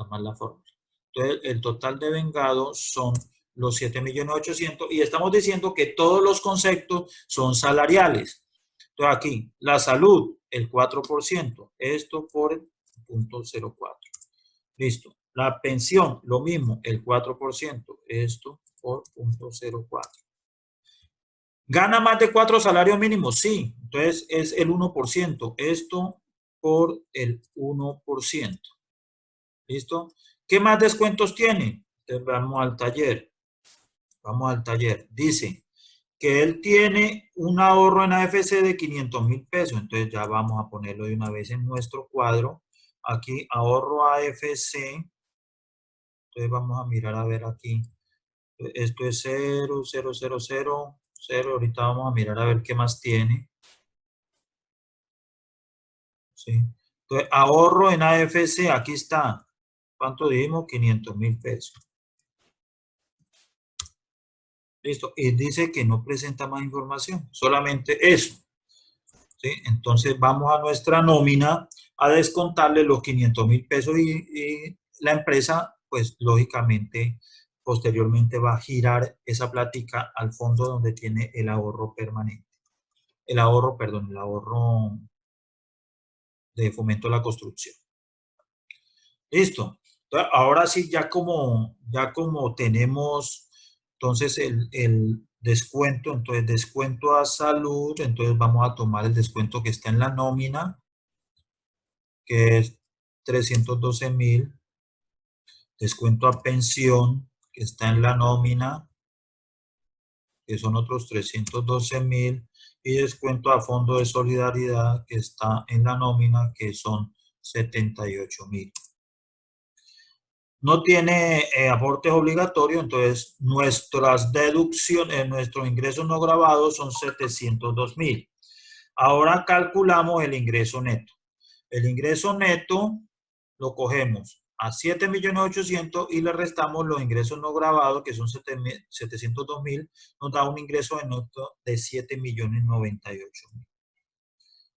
mal la fórmula. Entonces, el total de vengado son los 7.800.000 y estamos diciendo que todos los conceptos son salariales. Entonces, aquí, la salud, el 4%, esto por el 0.04. Listo. La pensión, lo mismo, el 4%, esto por 0.04. ¿Gana más de 4 salarios mínimos? Sí. Entonces es el 1%, esto por el 1%. ¿Listo? ¿Qué más descuentos tiene? Entonces vamos al taller. Vamos al taller. Dice que él tiene un ahorro en AFC de 500.000 pesos. Entonces ya vamos a ponerlo de una vez en nuestro cuadro. Aquí ahorro AFC. Entonces vamos a mirar a ver aquí. Esto es 0, 0, 0, 0, 0. Ahorita vamos a mirar a ver qué más tiene. ¿Sí? Entonces ahorro en AFC. Aquí está. ¿Cuánto dijimos? 500.000 pesos. Listo. Y dice que no presenta más información. Solamente eso. ¿Sí? Entonces vamos a nuestra nómina a descontarle los 500.000 pesos y la empresa, pues lógicamente, posteriormente va a girar esa plática al fondo donde tiene el ahorro permanente. El ahorro, perdón, el ahorro de fomento a la construcción. Listo. Entonces, ahora sí, ya como tenemos entonces el descuento, entonces descuento a salud, entonces vamos a tomar el descuento que está en la nómina, que es 312.000, descuento a pensión, que está en la nómina, que son otros 312.000, y descuento a fondo de solidaridad, que está en la nómina, que son 78.000. No tiene aportes obligatorios, entonces nuestras deducciones, nuestros ingresos no grabados son 702.000. Ahora calculamos el ingreso neto. El ingreso neto lo cogemos a 7.800.000 y le restamos los ingresos no grabados, que son 702.000, nos da un ingreso neto de 7.098.000.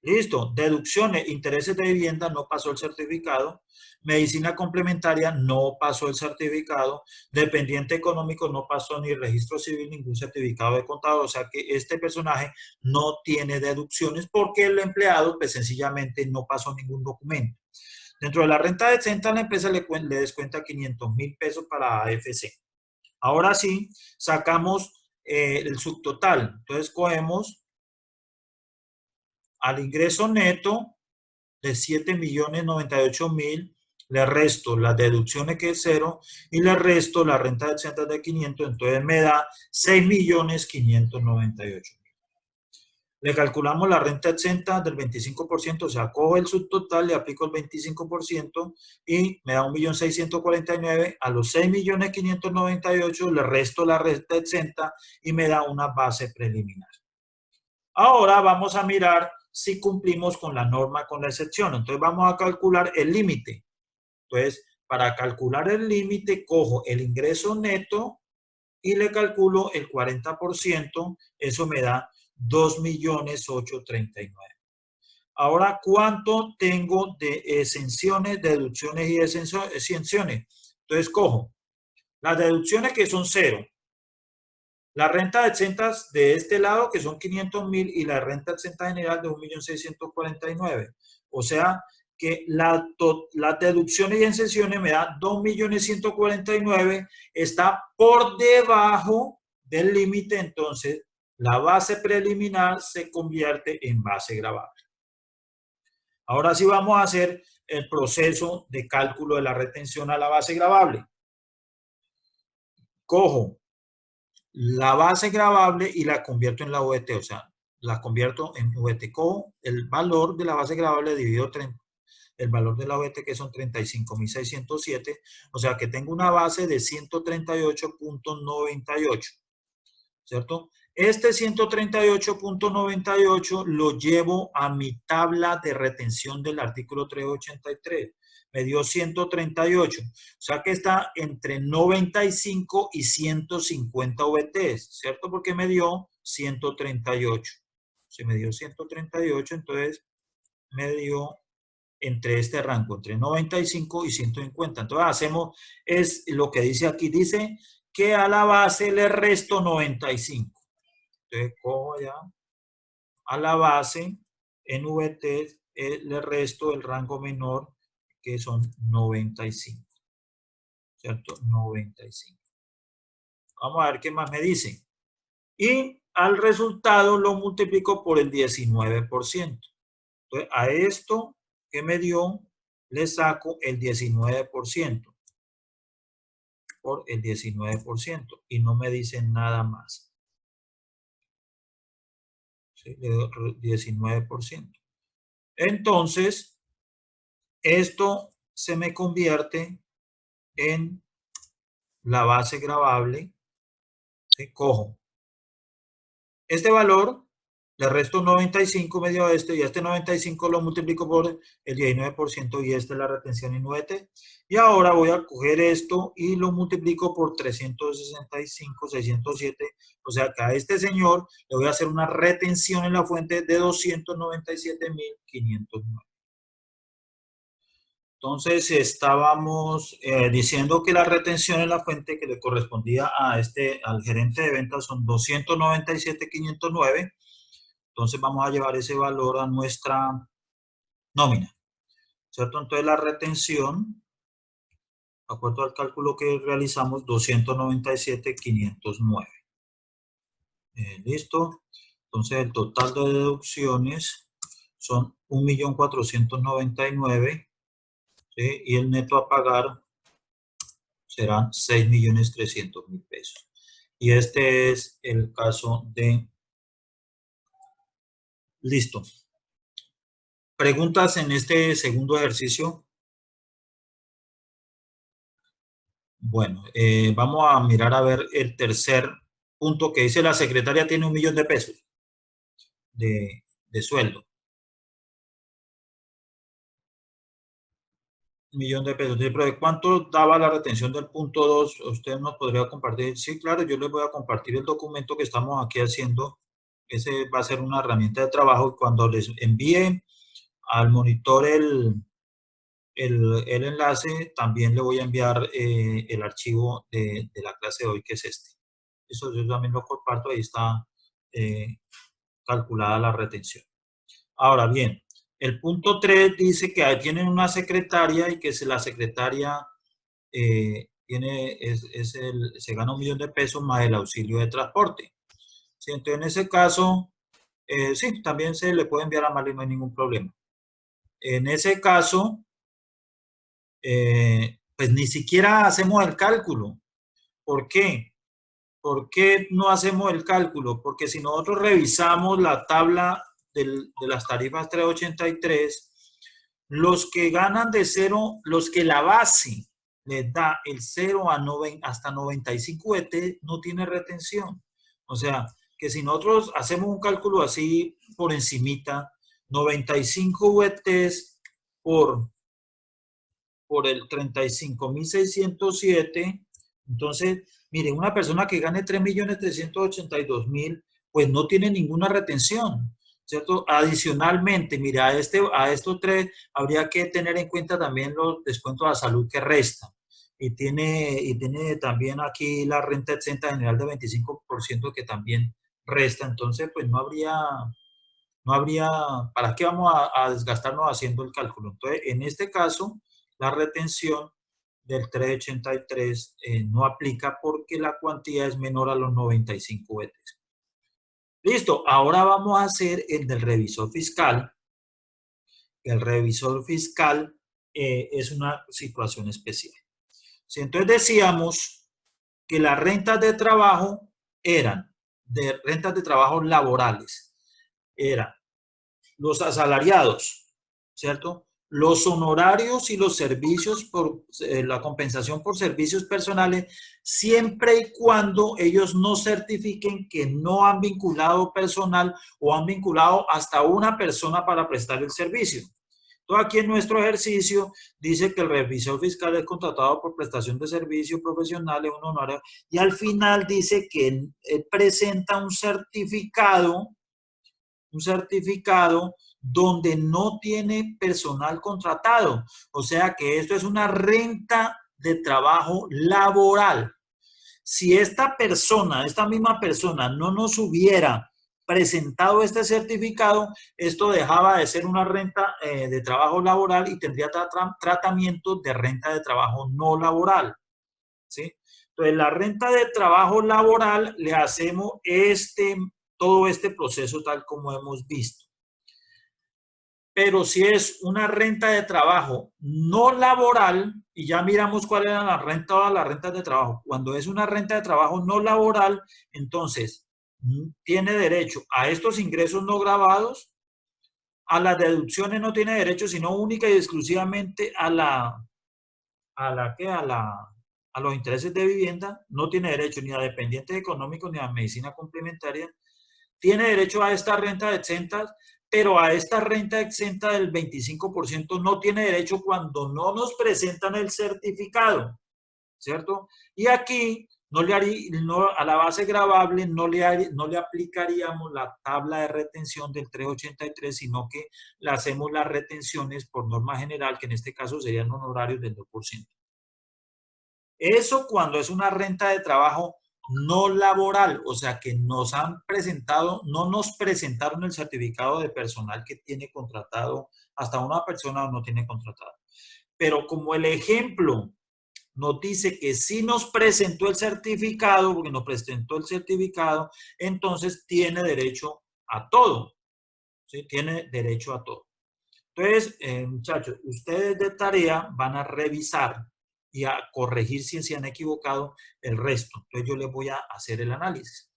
Listo. Deducciones, intereses de vivienda, no pasó el certificado. Medicina complementaria, no pasó el certificado. Dependiente económico, no pasó ni registro civil, ningún certificado de contador. O sea que este personaje no tiene deducciones porque el empleado, pues sencillamente no pasó ningún documento. Dentro de la renta exenta, la empresa le descuenta 500.000 pesos para AFC. Ahora sí, sacamos el subtotal. Entonces cogemos al ingreso neto de 7.098.000, le resto las deducciones que es 0 y le resto la renta de exentas de 500, entonces me da 6.598.000. Le calculamos la renta exenta del 25%, o sea, cojo el subtotal, le aplico el 25% y me da 1.649.000. A los 6.598.000 le resto la renta exenta y me da una base preliminar. Ahora vamos a mirar si cumplimos con la norma, con la excepción. Entonces vamos a calcular el límite. Entonces, para calcular el límite, cojo el ingreso neto y le calculo el 40%. Eso me da 2.839.000. Ahora, ¿cuánto tengo de exenciones, deducciones y exenciones? Entonces, cojo las deducciones que son 0. La renta exentas de este lado, que son 500.000, y la renta exenta general de 1.649.000. O sea, que las deducciones y exenciones me da 2.149.000, está por debajo del límite, entonces la base preliminar se convierte en base gravable. Ahora sí vamos a hacer el proceso de cálculo de la retención a la base gravable. Cojo la base gravable y la convierto en la VT, o sea, la convierto en VT. Cojo el valor de la base gravable dividido el valor de la VT, que son 35.607, o sea que tengo una base de 138.98, ¿cierto? Este 138.98 lo llevo a mi tabla de retención del artículo 383. Me dio 138. O sea que está entre 95 y 150 VTs, ¿cierto? Porque me dio 138. Si me dio 138, entonces me dio entre este rango, entre 95 y 150. Entonces hacemos, es lo que dice aquí, dice que a la base le resto 95. Entonces cojo ya a la base en VT, le resto el rango menor, que son 95, ¿cierto? 95. Vamos a ver qué más me dice. Y al resultado lo multiplico por el 19%. Entonces a esto que me dio, le saco el 19% por el 19% y no me dicen nada más. ¿Sí? Le doy 19%. Entonces, esto se me convierte en la base gravable. ¿Sí? Cojo este valor, le resto 95 medio a este, y a este 95 lo multiplico por el 19% y esta es la retención INVT. Y ahora voy a coger esto y lo multiplico por 365, 607. O sea que a este señor le voy a hacer una retención en la fuente de 297.509. Entonces estábamos diciendo que la retención en la fuente que le correspondía a al gerente de ventas son 297.509. Entonces vamos a llevar ese valor a nuestra nómina, ¿cierto? Entonces la retención, de acuerdo al cálculo que realizamos, 297.509. ¿Listo? Entonces el total de deducciones son 1.499.000, ¿sí? Y el neto a pagar serán 6.300.000 pesos. Y este es el caso de... Listo. ¿Preguntas en este segundo ejercicio? Bueno, vamos a mirar a ver el tercer punto que dice la secretaria tiene 1.000.000 de pesos de sueldo. 1.000.000 de pesos. Pero ¿cuánto daba la retención del punto 2? ¿Usted nos podría compartir? Sí, claro, yo les voy a compartir el documento que estamos aquí haciendo. Ese va a ser una herramienta de trabajo y cuando les envíe al monitor el enlace, también le voy a enviar el archivo de la clase de hoy, que es este. Eso yo también lo comparto, ahí está calculada la retención. Ahora bien, el punto 3 dice que tienen una secretaria y que si la secretaria se gana 1.000.000 de pesos más el auxilio de transporte. ¿Sí? Entonces, en ese caso, sí, también se le puede enviar a Marley, no hay ningún problema. En ese caso, pues ni siquiera hacemos el cálculo. ¿Por qué? ¿Por qué no hacemos el cálculo? Porque si nosotros revisamos la tabla de las tarifas 383, los que ganan de cero, los que la base les da el 0 hasta 95 VT, no tiene retención. O sea, que si nosotros hacemos un cálculo así por encimita, 95 VTs por el 35.607, entonces, mire, una persona que gane 3.382.000, pues no tiene ninguna retención, ¿cierto? Adicionalmente, mire, a estos tres habría que tener en cuenta también los descuentos a salud que restan. Y tiene también aquí la renta exenta general de 25% que también resta. Entonces, pues no habría, ¿para qué vamos a desgastarnos haciendo el cálculo? Entonces, en este caso, la retención del 383 no aplica porque la cuantía es menor a los 95 veces. Listo, ahora vamos a hacer el del revisor fiscal. El revisor fiscal es una situación especial. Si entonces decíamos que las rentas de trabajo eran de rentas de trabajo laborales, eran los asalariados, ¿cierto? Los honorarios y los servicios por la compensación por servicios personales, siempre y cuando ellos no certifiquen que no han vinculado personal o han vinculado hasta una persona para prestar el servicio. Entonces, aquí en nuestro ejercicio dice que el revisor fiscal es contratado por prestación de servicio profesional, un honorario, y al final dice que él presenta un certificado donde no tiene personal contratado. O sea que esto es una renta de trabajo laboral. Si esta misma persona, no nos hubiera presentado este certificado, esto dejaba de ser una renta de trabajo laboral y tendría tratamiento de renta de trabajo no laboral. ¿Sí? Entonces, la renta de trabajo laboral le hacemos todo este proceso tal como hemos visto. Pero si es una renta de trabajo no laboral, y ya miramos cuál era la renta, todas las rentas de trabajo, cuando es una renta de trabajo no laboral, entonces tiene derecho a estos ingresos no grabados, a las deducciones no tiene derecho, sino única y exclusivamente a los intereses de vivienda, no tiene derecho ni a dependientes económicos ni a medicina complementaria, tiene derecho a esta renta exenta, pero a esta renta exenta del 25% no tiene derecho cuando no nos presentan el certificado, ¿cierto? Y aquí a la base gravable no le aplicaríamos la tabla de retención del 383, sino que le hacemos las retenciones por norma general, que en este caso serían honorarios del 2%. Eso cuando es una renta de trabajo no laboral, o sea que nos han presentado, no nos presentaron el certificado de personal que tiene contratado, hasta una persona no tiene contratado. Pero como el ejemplo nos dice que sí nos presentó el certificado, porque nos presentó el certificado, entonces tiene derecho a todo. ¿Sí? Tiene derecho a todo. Entonces, muchachos, ustedes de tarea van a revisar y a corregir si se han equivocado el resto. Entonces, yo les voy a hacer el análisis.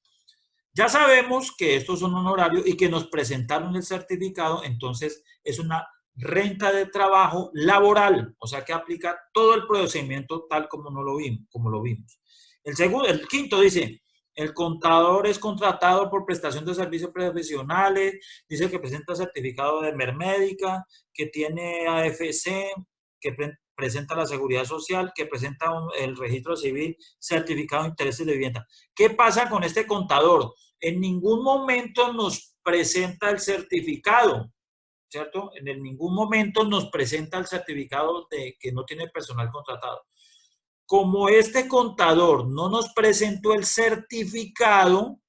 Ya sabemos que estos son honorarios y que nos presentaron el certificado, entonces es una renta de trabajo laboral, o sea que aplica todo el procedimiento tal como no lo vimos, como lo vimos. El quinto dice, el contador es contratado por prestación de servicios profesionales, dice que presenta certificado de mermédica, que tiene AFC, que presenta la seguridad social, que presenta el registro civil, certificado de intereses de vivienda. ¿Qué pasa con este contador? En ningún momento nos presenta el certificado, ¿cierto? En ningún momento nos presenta el certificado de que no tiene personal contratado. Como este contador no nos presentó el certificado,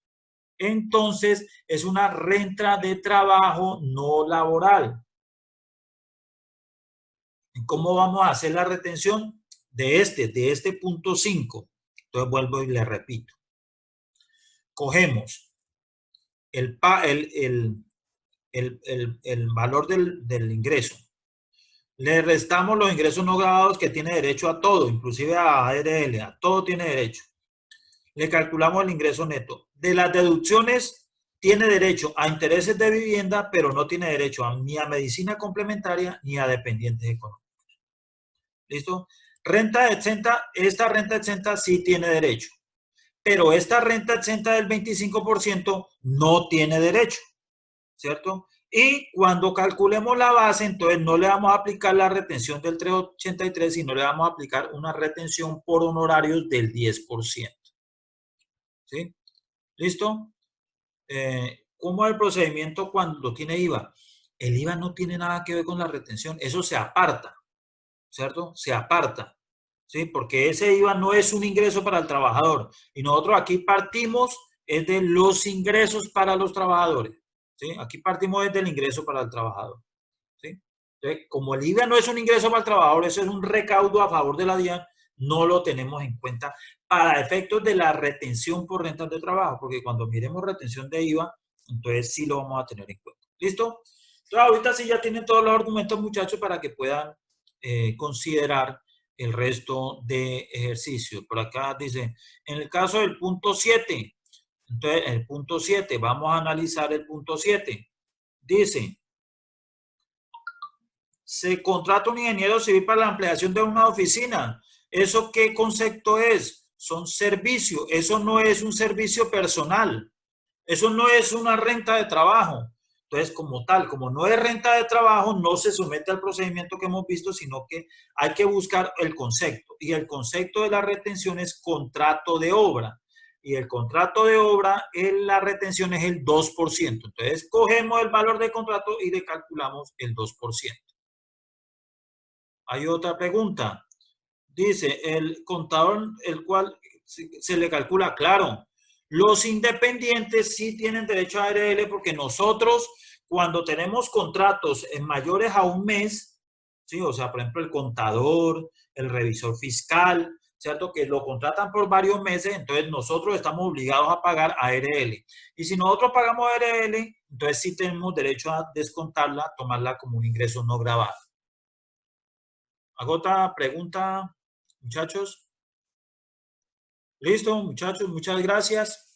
entonces es una renta de trabajo no laboral. ¿Cómo vamos a hacer la retención? De este punto 5. Entonces vuelvo y le repito. Cogemos el valor del ingreso. Le restamos los ingresos no grabados que tiene derecho a todo, inclusive a ARL, a todo tiene derecho. Le calculamos el ingreso neto. De las deducciones, tiene derecho a intereses de vivienda, pero no tiene derecho ni a medicina complementaria ni a dependientes económicos. ¿Listo? Renta exenta, esta renta exenta sí tiene derecho, pero esta renta exenta del 25% no tiene derecho, ¿cierto? Y cuando calculemos la base, entonces no le vamos a aplicar la retención del 383, sino le vamos a aplicar una retención por honorarios del 10%. ¿Sí? ¿Listo? ¿Cómo es el procedimiento cuando tiene IVA? El IVA no tiene nada que ver con la retención, eso se aparta, ¿cierto? Se aparta, ¿sí? Porque ese IVA no es un ingreso para el trabajador. Y nosotros aquí partimos es de los ingresos para los trabajadores. ¿Sí? Aquí partimos desde el ingreso para el trabajador. ¿Sí? Entonces, como el IVA no es un ingreso para el trabajador, eso es un recaudo a favor de la DIAN, no lo tenemos en cuenta para efectos de la retención por rentas de trabajo, porque cuando miremos retención de IVA, entonces sí lo vamos a tener en cuenta. ¿Listo? Entonces, ahorita sí ya tienen todos los argumentos, muchachos, para que puedan considerar el resto de ejercicios. Por acá dice, en el caso del punto 7, entonces, el punto 7, vamos a analizar el punto 7. Dice, se contrata un ingeniero civil para la ampliación de una oficina. ¿Eso qué concepto es? Son servicios. Eso no es un servicio personal. Eso no es una renta de trabajo. Entonces, como tal, como no es renta de trabajo, no se somete al procedimiento que hemos visto, sino que hay que buscar el concepto. Y el concepto de la retención es contrato de obra. Y el contrato de obra, la retención es el 2%. Entonces, cogemos el valor del contrato y le calculamos el 2%. Hay otra pregunta. Dice, el contador, el cual se le calcula, claro, los independientes sí tienen derecho a ARL porque nosotros, cuando tenemos contratos en mayores a un mes, ¿sí? O sea, por ejemplo, el contador, el revisor fiscal, ¿cierto? Que lo contratan por varios meses, entonces nosotros estamos obligados a pagar ARL. Y si nosotros pagamos ARL, entonces sí tenemos derecho a descontarla, tomarla como un ingreso no grabado. ¿Hago otra pregunta, muchachos? Listo, muchachos, muchas gracias.